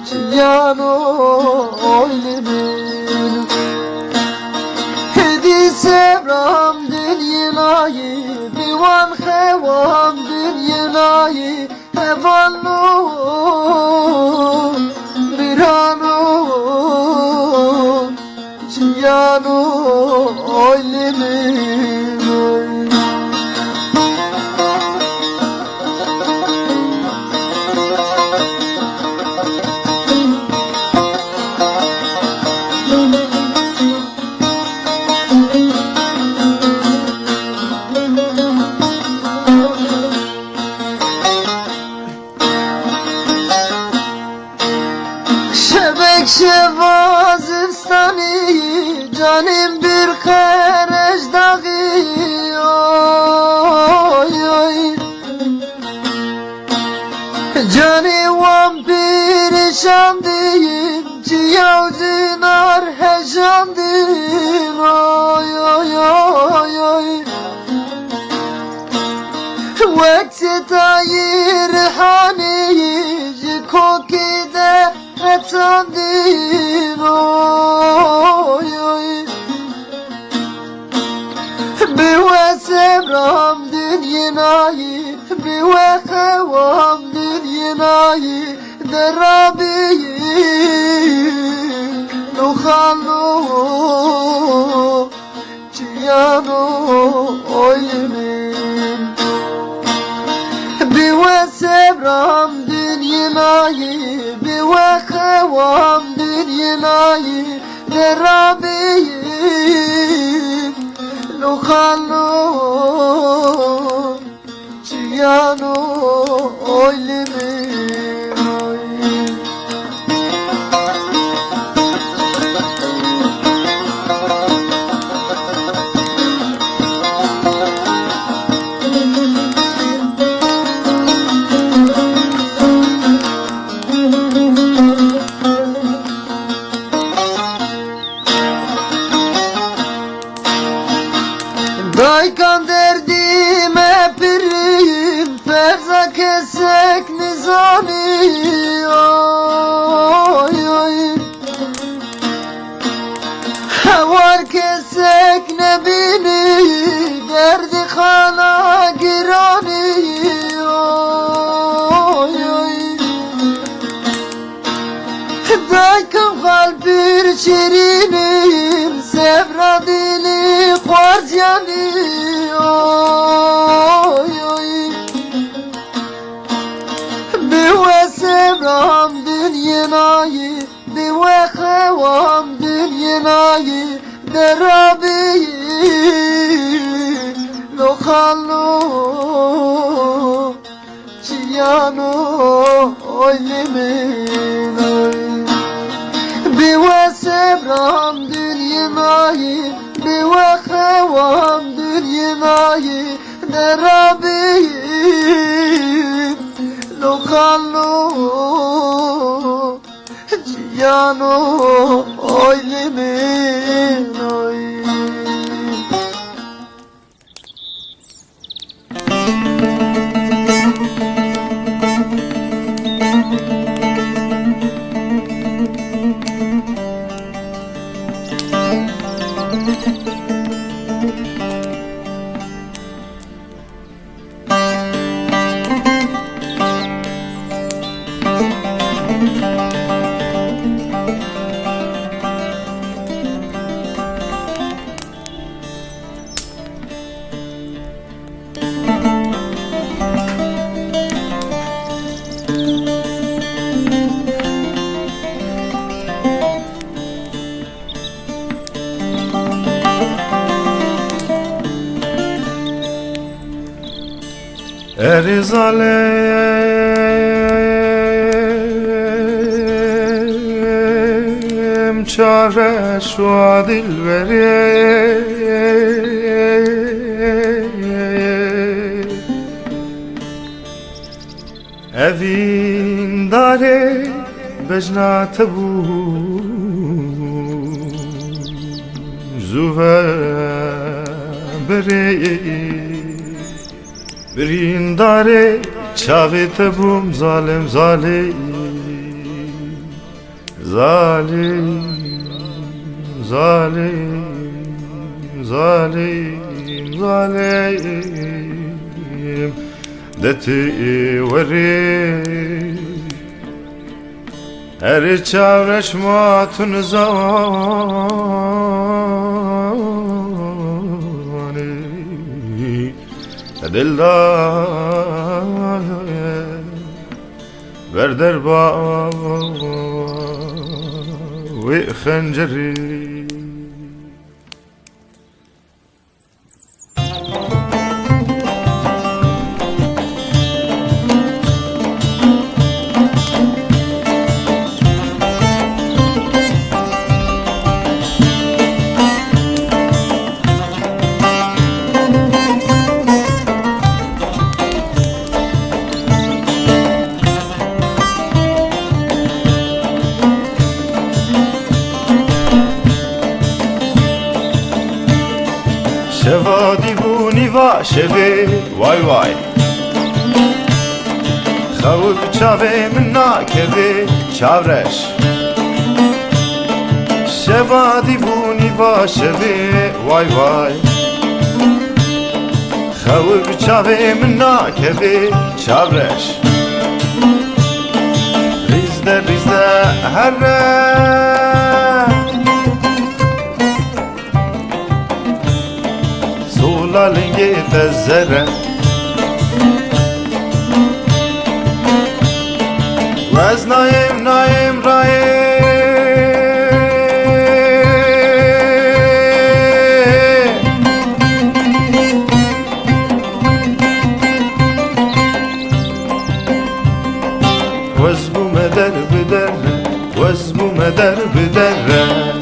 چیانو oylemin هدی سبرام دنیای بیوان خوام دنیای هوالو میرانو Ciano oylemin Şebek şevazistani Canım bir kereç dağı Canım perişandım Ciyav zinar hecandım Vakti tayir hani Jikokide etandım Biwe sebram dünyanayı Biwe khevam dünyanayı Derabiyi Nukhallu Ciyanu oylemin Biwe sebram dünyanayı دنيناي بوخوام دنيناي درابي لو خلو چيانو oylimi Daykan derdime pirim Ferza kesek nizami Oy oy Var kesek nebini Derdi kana girani Oy oy Daykan kalbir şirinim Sevra dili kvarcani Oy oy Biwe sevram dünyenayı Biwe hevam dünyenayı Derabi Lokalo Çiyano oylimin oy Biwe sevram dünyenayı Biwe hevam dünyenayı Derabi Lokalo Ciyano oylimin oy Erizalem çare şu adil veri Evin dare bejnat bu Zuve beri Birin dare çavete bum zalim zalim Zalim zalim zalim zalim Deti veri Her çavreş matun zamani Dildar Verder ba Ve xenceri Şeva divuni va şevi vay vay Xavuk çave minna kevi çavreş Şeva divuni va şevi vay vay Xavuk çave minna kevi çavreş Rizde rizde herre Lingi tezere وز نایم رای وزبو مدر بدر وزبو مدر بدر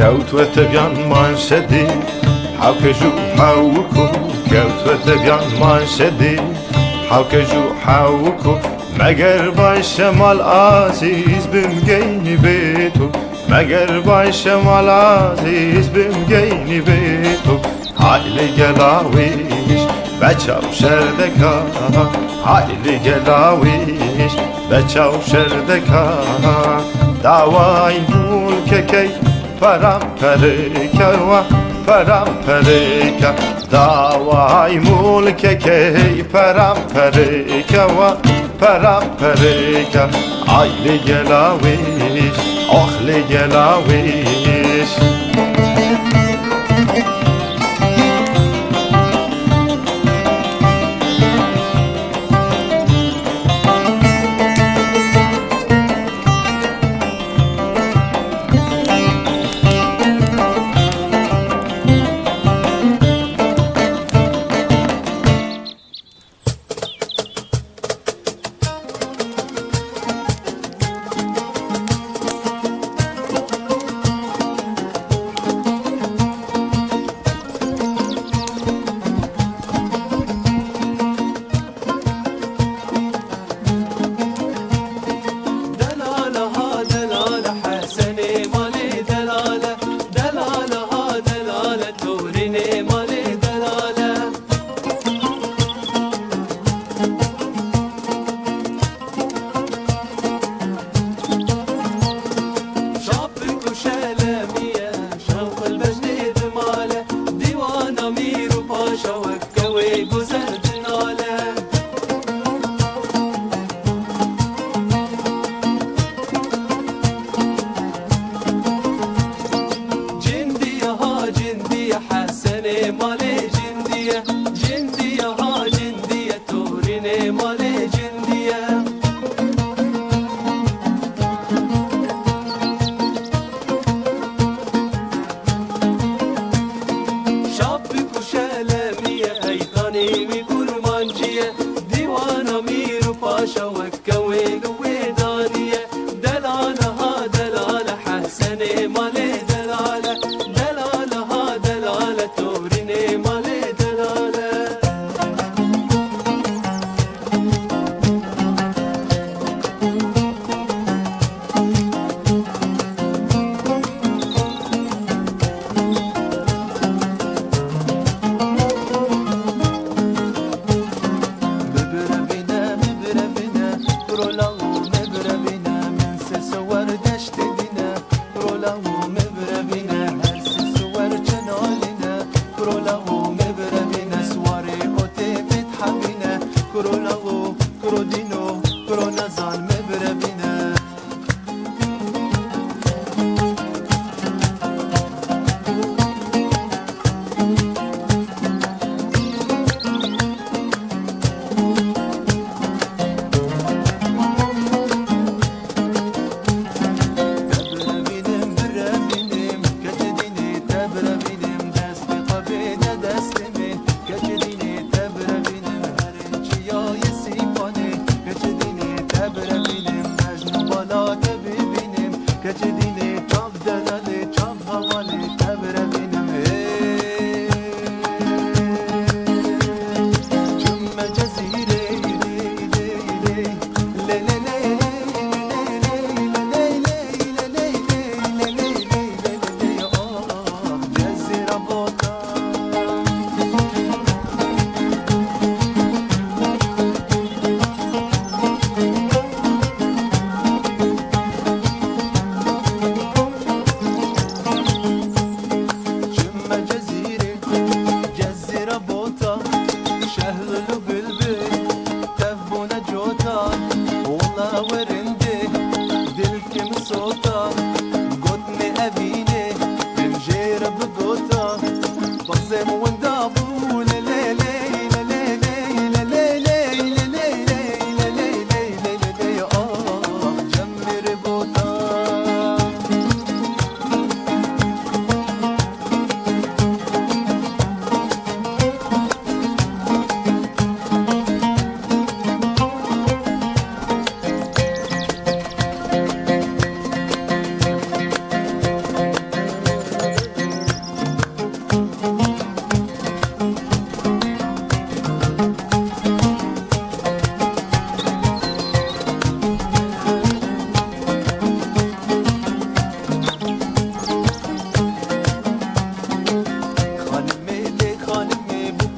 كوت وتبيان ما نشدي حاوكجو حاوكو كوت وتبيان ما نشدي حاوكجو حاوكو مگر باي شمال عزيز بمجيني بيتو مگر باي شمال عزيز بمجيني بيتو عائلي جلاويش بچاو شردكا عائلي جلاويش بچاو شردكا دعواي ملككي پرمپرکه و پرمپرکه دعوای ملک کی پرمپرکه و پرمپرکه آیل گلاویش آخل گلاویش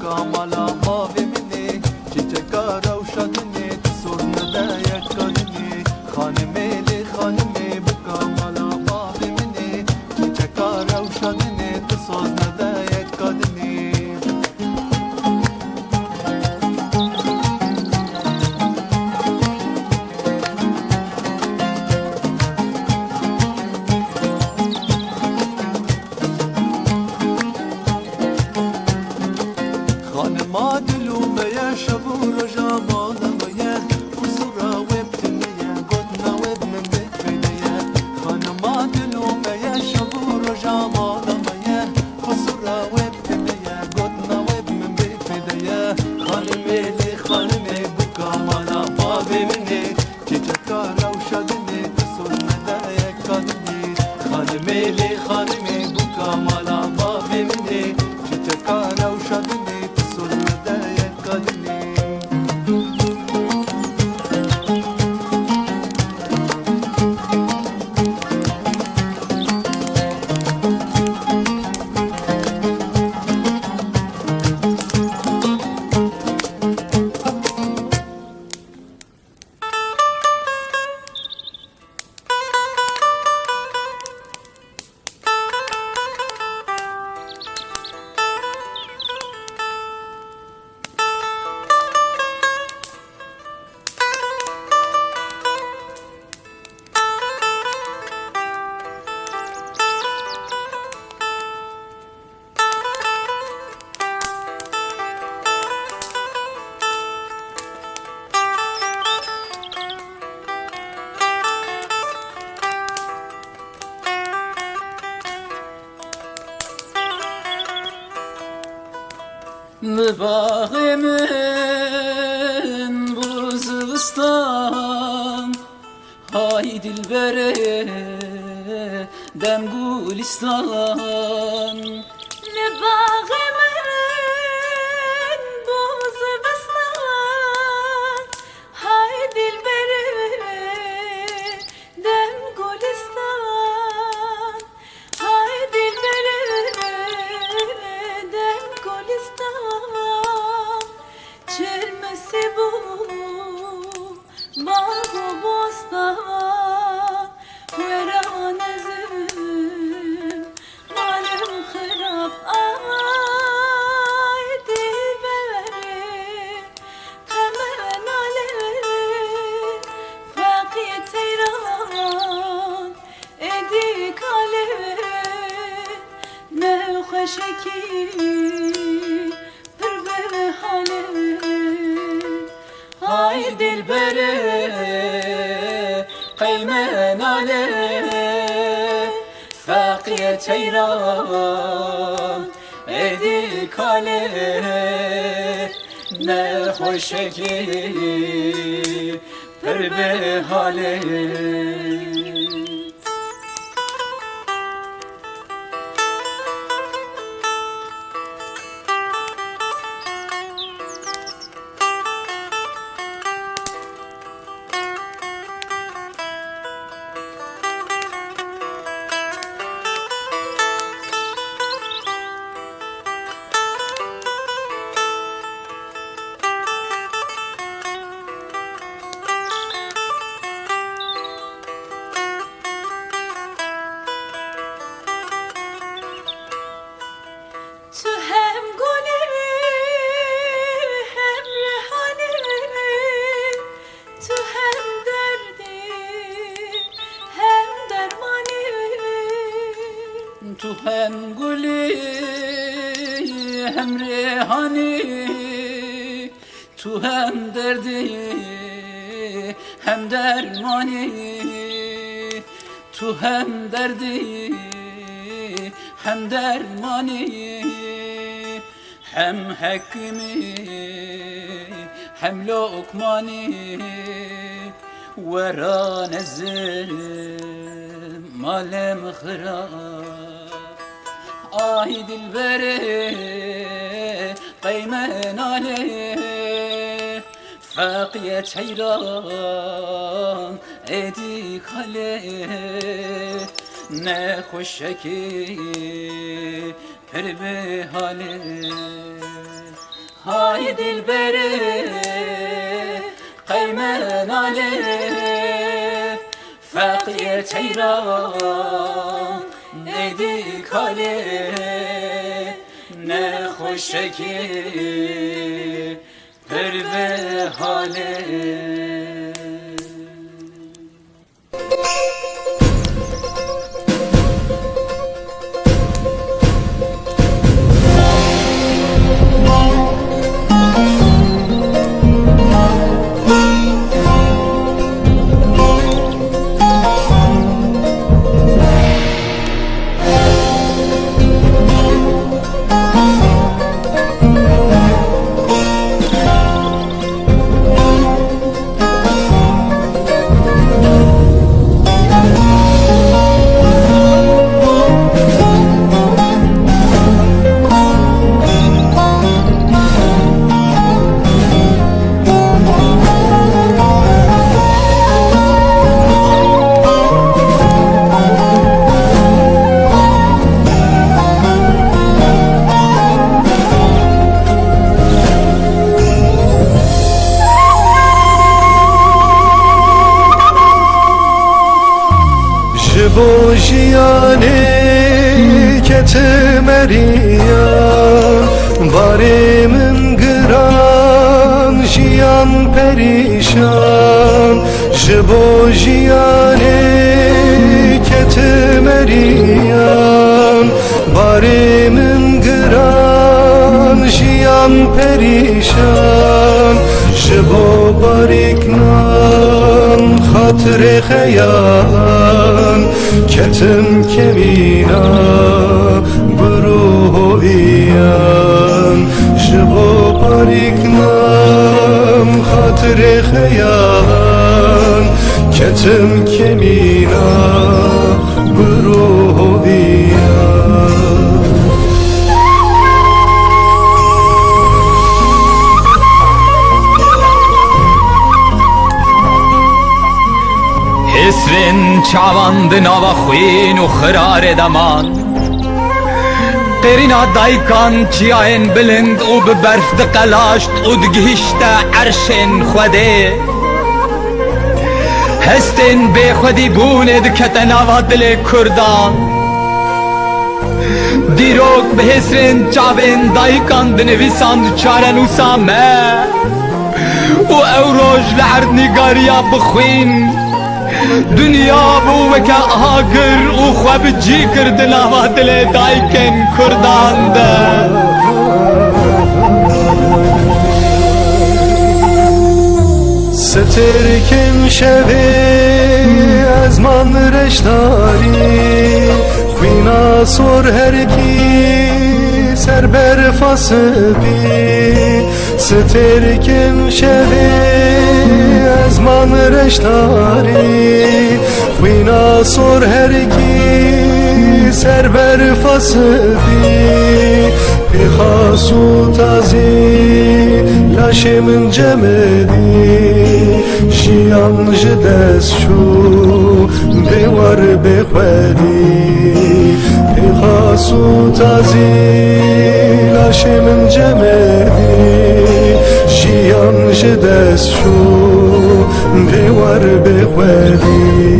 kamala mavi mini çiçeka ravşadini sornada yakadini hanımeli hanımı bu kamala mavi mini çiçeka ravşadini sornada yakadini Hanıma dilumeye şabur jamalımaya Huzura webtineye Godna webnin bitmeye Hanıma dilumeye şabur jamalımaya Huzura webtineye Godna webnin bitmeye Hanımeli hanıme bu kamala mavimini Çiçeka ravşadini Tüsulmede yakadini Hanımeli hanıme bu kamala mavimini Çiçeka ravşadini Bağımın buzustan Hay dilbere dem gulistan Ne bağımın buzustan Hay dilbere dem gulistan Hay dilbere dem gulistan Çelmesi bu bağ bostan Veran ezim malum kırap Ay dilberim hemen alev Fakir teyran edik alev Ne hoşeki pırbe halev Hay dilbere qeymen ale Faqiye teyran edi kale Ne hoşeki pırbe hale Tu hem gülü hem rehani Tu hem derdi hem dermani Tu hem gülü hem rehani Tu hem derdi hem dermani Tu hem derdi hem dermani Hem hekimi hem lokmani Veran ezim malem khirab Ay dilbere qeymen ale Faqiye teyran edi kale Ne hoşeki pir be hale Hay dilberi Kaymen ale Fakiye teyran Neydi kale Ne hoşeki Perve hale Bojiane ketemeriya Baremin gıran jiyan perişan Bojiane ketemeriyan Baremin gıran jiyan perişan Jibo bariknan hatır xeyan Ketim kemina bruhoviyan Jibo bariknam hatır xeyan Ketim kemina bruhoviyan Esrin çavandı nava xuin u xirare daman Terina daykan çiyayen bilind u bi berf de qalaşt u dgihişte erşin xwedê Hestên bêxwedî bûnê dikete nava dilê Kurdan Dîrok bi hêsrên çavên daykan dinivîsan çare nûsa me û ew roj li her nîgariya bixwîn Dünya bu veke ahagir u xwe bi cî kir di nava dilê dayikên Kurdan de سترکم شوه از من رشتاری خوینا سر هر کی سر بر فاسبی سترکم شوه از من رشتاری خوینا سر هر کی سر بر فاسبی بخاسو تازی لاشه من جمدی شیان جدس شو بیوار بخوادی بخاسو تازی لاشه من جمدی شیان جدس شو بیوار بخوادی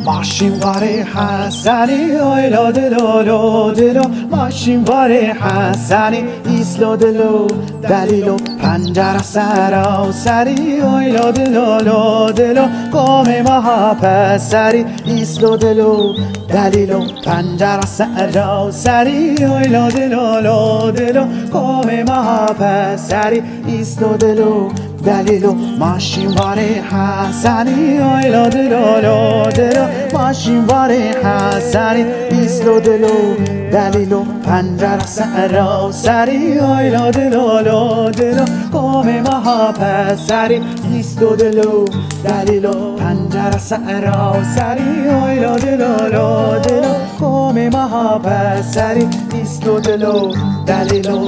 ماشین واره حسنی آیلا دلو دلو ماشین واره حسنی ایسلو دلو دلیلو پنده پنجره سرا سری اویلو دلو دلو قوم ماها پسری ایسلو دلو دلیلو پنجره سرا سری اویلو دلو قوم ماها پسری ایسلو دلو دلیلو ماشین واره حسنی اویلو دلو ماشین واره حسنی ایسلو دلو دلیلو پنجره سرا سری اویلو دلو قوم ماها پسری ایسلو دلو دلیلو پنجره سرا سری اویلو دلو قوم ماها پسری ایسلو دلو دلیلو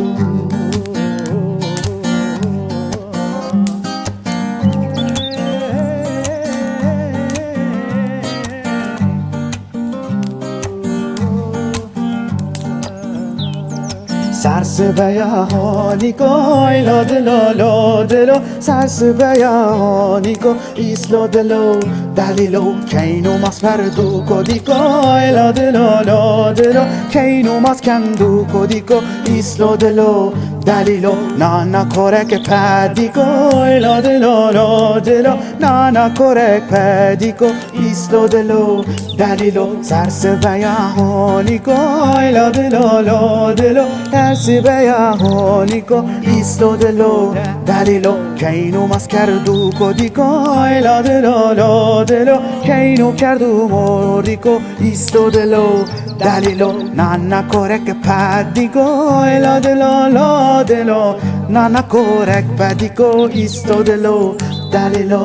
سرس بیاهانیکو ایلا دلو سرس بیاهانیکو ایسلو دلو دلیلو کینو ماس پردوکو دیکو ایلا دلو کینو ماس کندوکو دیکو ایسلو دلو دلیلو نانا korek پدیکو ایلا دلو نانا korek پدیکو ایسلو دلو دلیلو سرس بیاهانیکو ایلا دلو ترسی بیاهانیکو ایسلو دلو دلیلو کینو ماس کردوکو دیکو ایلا دلو کینو کردو موریکو ایسلو دلو دلیلو نانا korek پدیکو ایلا دلو نانا korek پدیکو ایسلو دلو دلیلو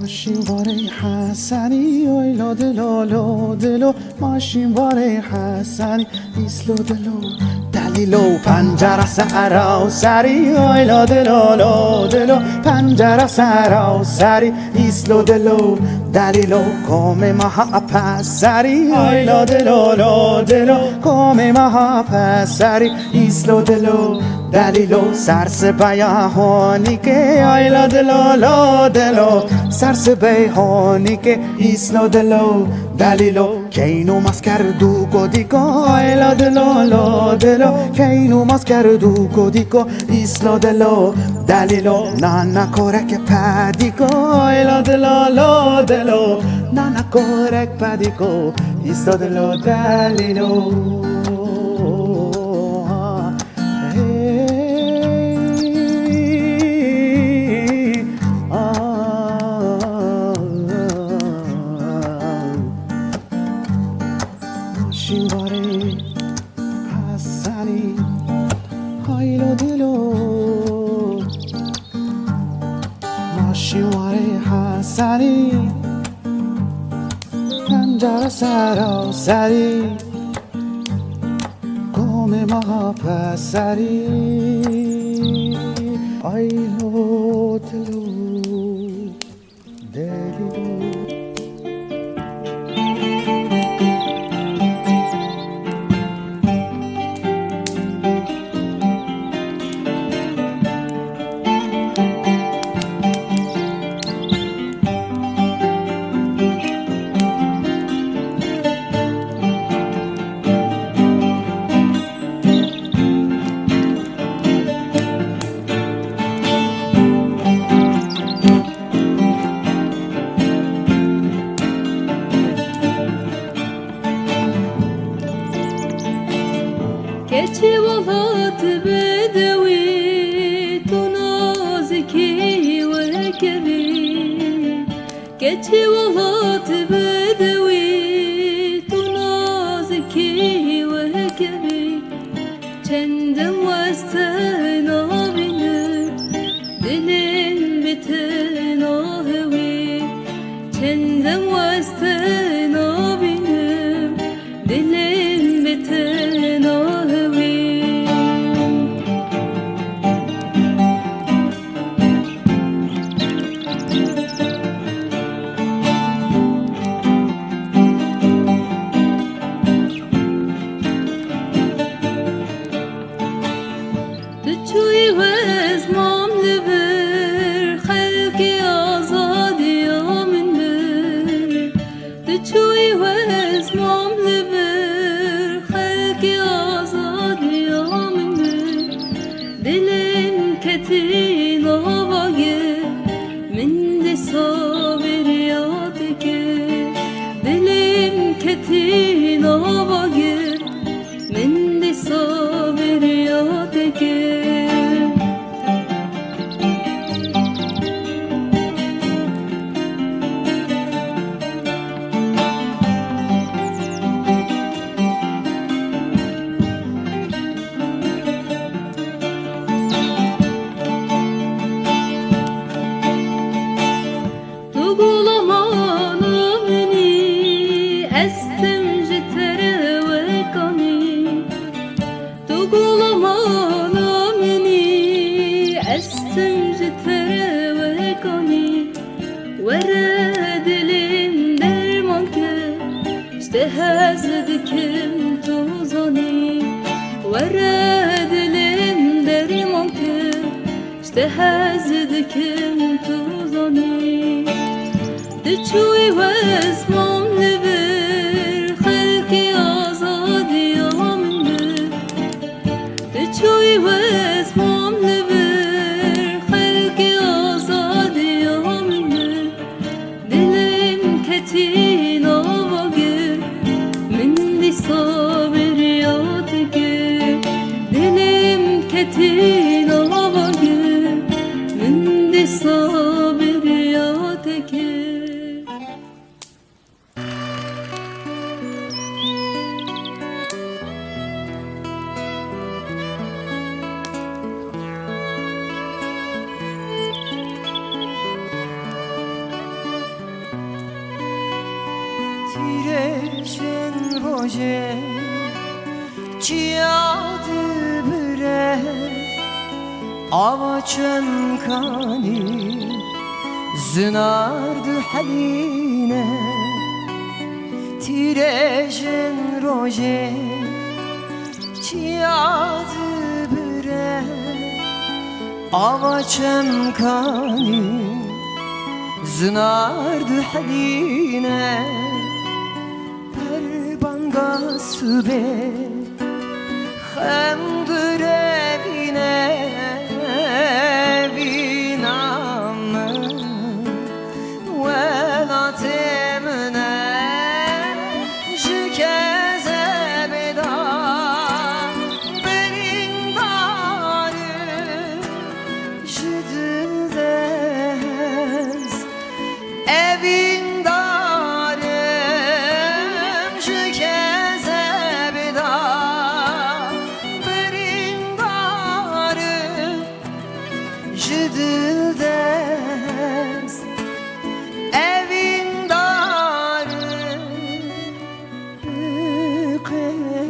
ماشین واره حسنی اویلا دلو ماشین واره حسنی ایسلو دلو دلیلو پنجره سرا سری اویلا دلو پنجره سرا سری ایسلو دلو دلیلو قوم ماها پسری اویلا دلو قوم ماها پسری ایسلو دلو دلیلو سرس بیاهانی که ایلا دلو سرس بیاهانی که ایسلو دلو دلیلو کینو ماس کردوکو دیکو ایلا دلو کینو ماس کردوکو دیکو ایسلو دلو دلیلو نانا korek پدیکو ایلا دلو نانا korek پدیکو ایسلو دلو دلیلو شیواره حسنی هایلو دلو ماشیواره حسنی پنجره سرا سری قوم ماها پسری هایلو دلو دلیلو keçi valat bedevi tu naziki ve kebi keçi valat bedevi tu naziki ve kebi çendem vasten abine dilin biten ahvi çendem vasten abine dilin biten ahvi تشوي وزمام لبر خلقي اشتهز دكم توزاني ورد لم دري ممكن اشتهز دكم توزاني دچوي واسمم لبر خلقي آزادي آمنه دچوي واسمم لبر خلقي آزادي آمنه دلم كتين آواجر من دي صابر ياتجر دلم كتين آواجر من دي صابر ياتجر Tireşen roje Çiyadı bire Avaçın kani Zınardı haline Tireşen roje Çiyadı bire Avaçın kani Zınardı haline Bangası be Xemdır evine Vinamı Velatemine Jükeze beda Benim darı Jüdüldez Evin Jüdüldez Evin darı Bükerim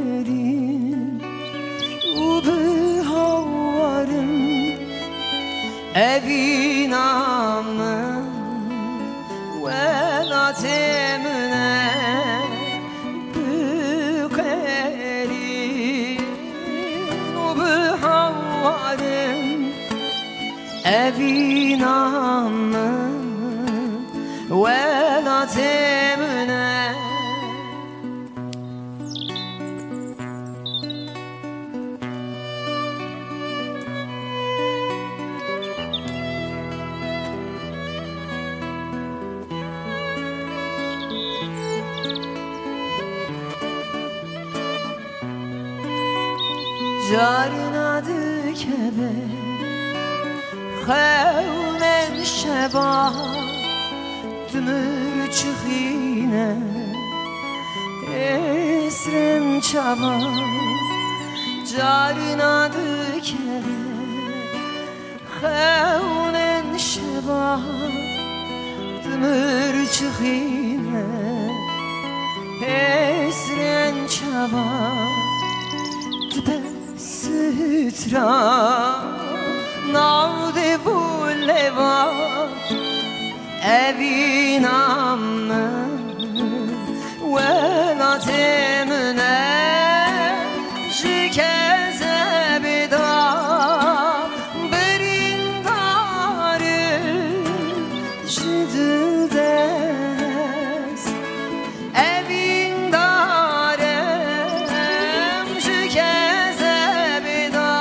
Ubu havarım Evin amın Velatemine Bükerim Ubu havarım Evin amın Velatemine Carın adı kebe Xevnen şeba Dümür çıxine Esren çaba Carın adı kebe Xevnen şeba Dümür çıxine Esren çaba Tüpe sütra Navde vuleva Evin amın Velatemine Jükeze beda Berin darı Jüdüldez Evin darım Jükeze beda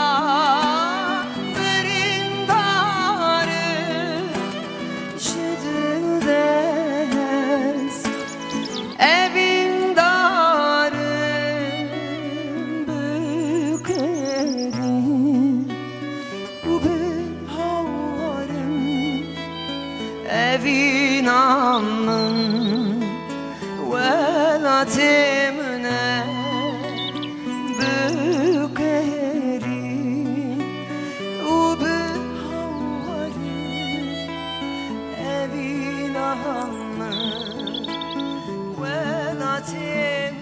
Evin darım bükerim Ubu havarım Evin amın Velatemine bükerim Ubu havarım Evin amın Velatemine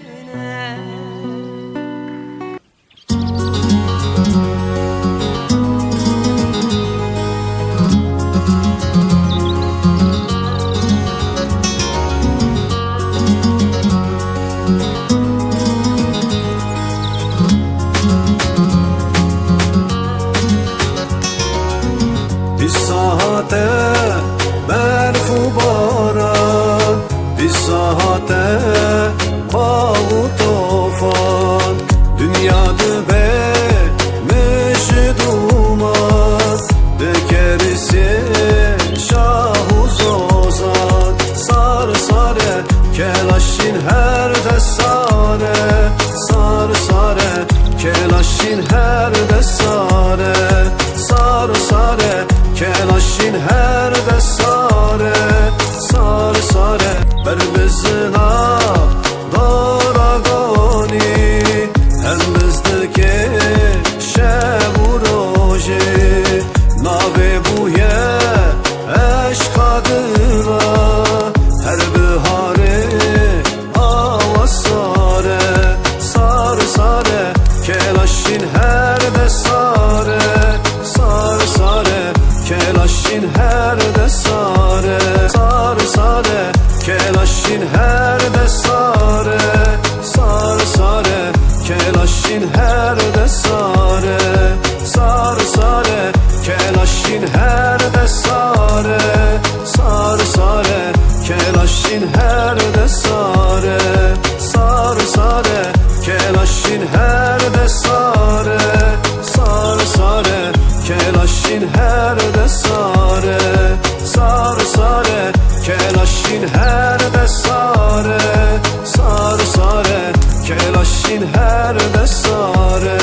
bir saate Bağı tofan Dünyada bemişi duman Dekerisi şahu zozan Sar sare kelaşin her de sare Sar sare kelaşin her de sare Sar sare kelaşin her de sare Sar sare berbizina daragani Hem bizdeki şebu roji Nave buye eşkadıra Her bihari avasare Sar sare kelaşin her de sare Sar sare kelaşin her de sare Sar sare kelaşin her de sare Sar sare kelaşin her de sare Sar sare kelaşin her de sare Sar sare kelaşin her de sare Sar sare kelaşin her de sare Sar sare kelaşin her de sare Sar sare kelaşin her de sare Sar sare kelaşin her de sare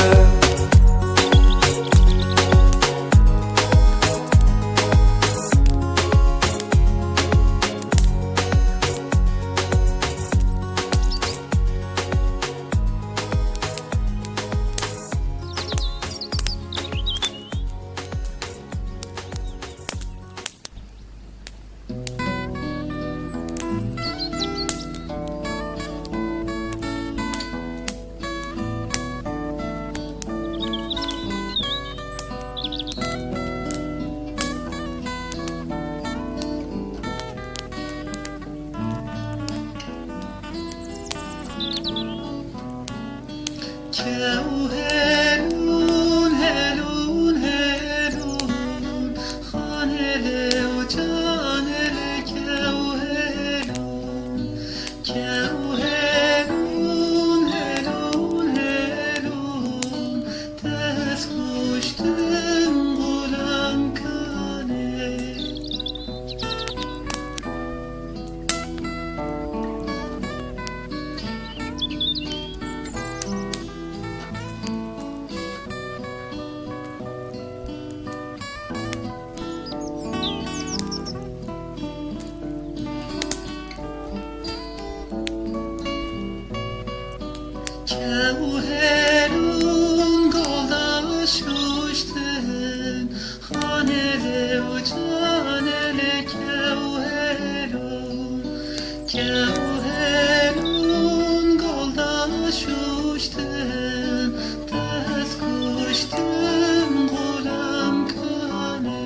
Helun, helun, helun Khanele u canele kev helun Kev helun, helun, helun Tez kuştum gulam kane Kevherun golda şuştun Hanele ucanele kevherun Kevherun golda şuştun Tez kuştun gulam kane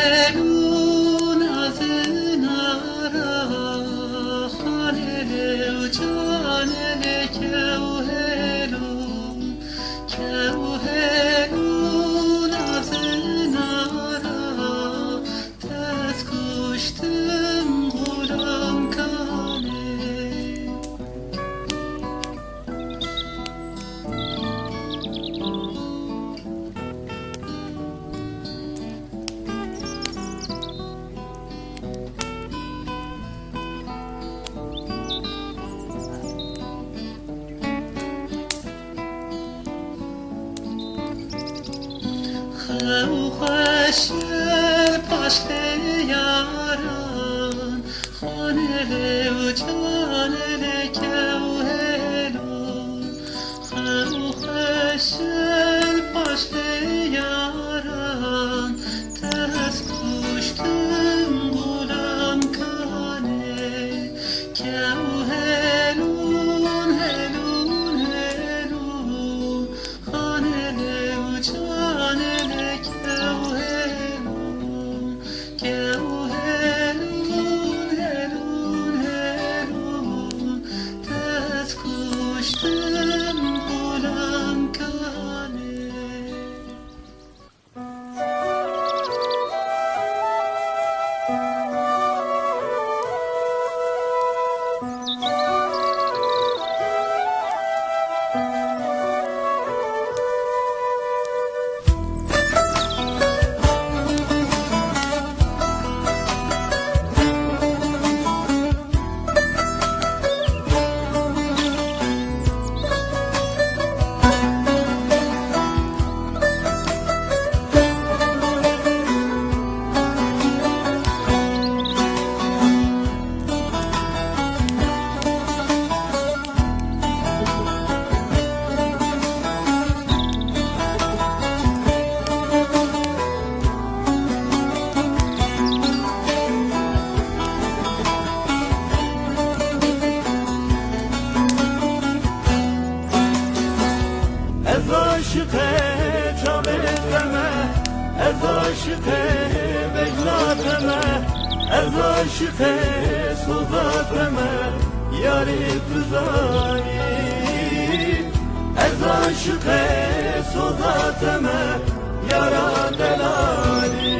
Kevherun azınara Hanele ucanele kevherun Kevherun azınara Tez kuştum gulam kane خوشر پشت یاران خانه و جانه کوهلون خوشر پشت یاران تز کشتم غلام کانه کوهلون هلون هلون خانه عاشق بجلاتمه از عاشق صداتمه یاری تزانی از عاشق صداتمه یارا دلالی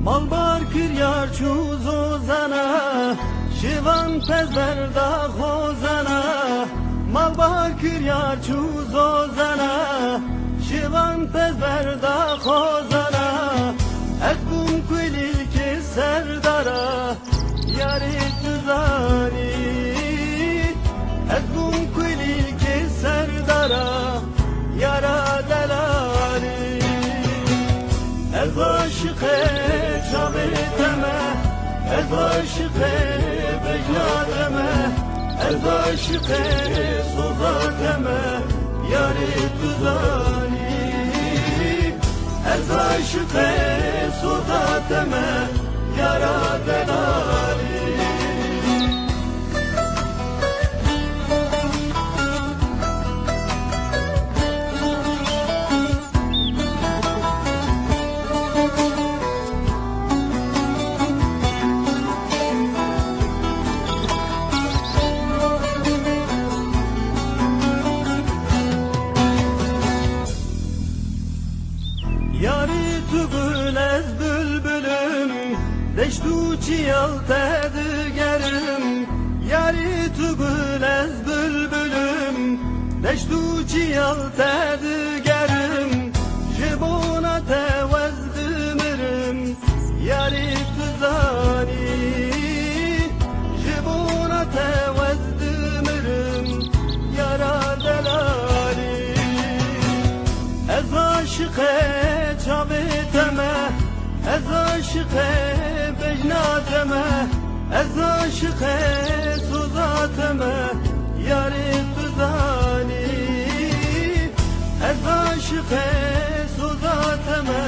Malbar kiryar çuzo zana Şivan pezberda khozana Malbar kiryar çuzo zana Şivan pezberda khozana Ekbum kulil ki serdara Yari tuzani Ekbum kulil ki serdara Yara delali Ez aşıkı çabeteme Ez aşıkı beclademe Ez aşıkı sozateme Yari tuzani Ez aşıkı sozateme Yara delali Yari tugul ez bülbülüm Deştu çiyal tedigerim Yari tugul ez bülbülüm Deştu çiyal tedigerim Jibona tevezdimirim Yari tuzani Jibona tevezdimirim Yara delali Ez aşıkı çabeteme Ez aşıkı becnateme Ez aşıkı suzateme Yari tuzani Ez aşıkı suzateme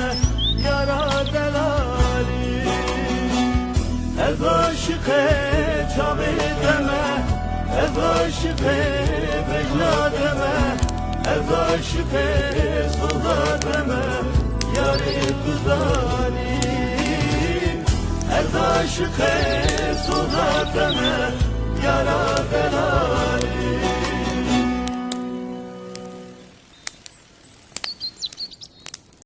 Yara delali Ez aşıkı çabeteme Ez aşıkı becnateme Ez aşıkı suzateme Yari tuzani Ez aşıkı suzateme Yara delali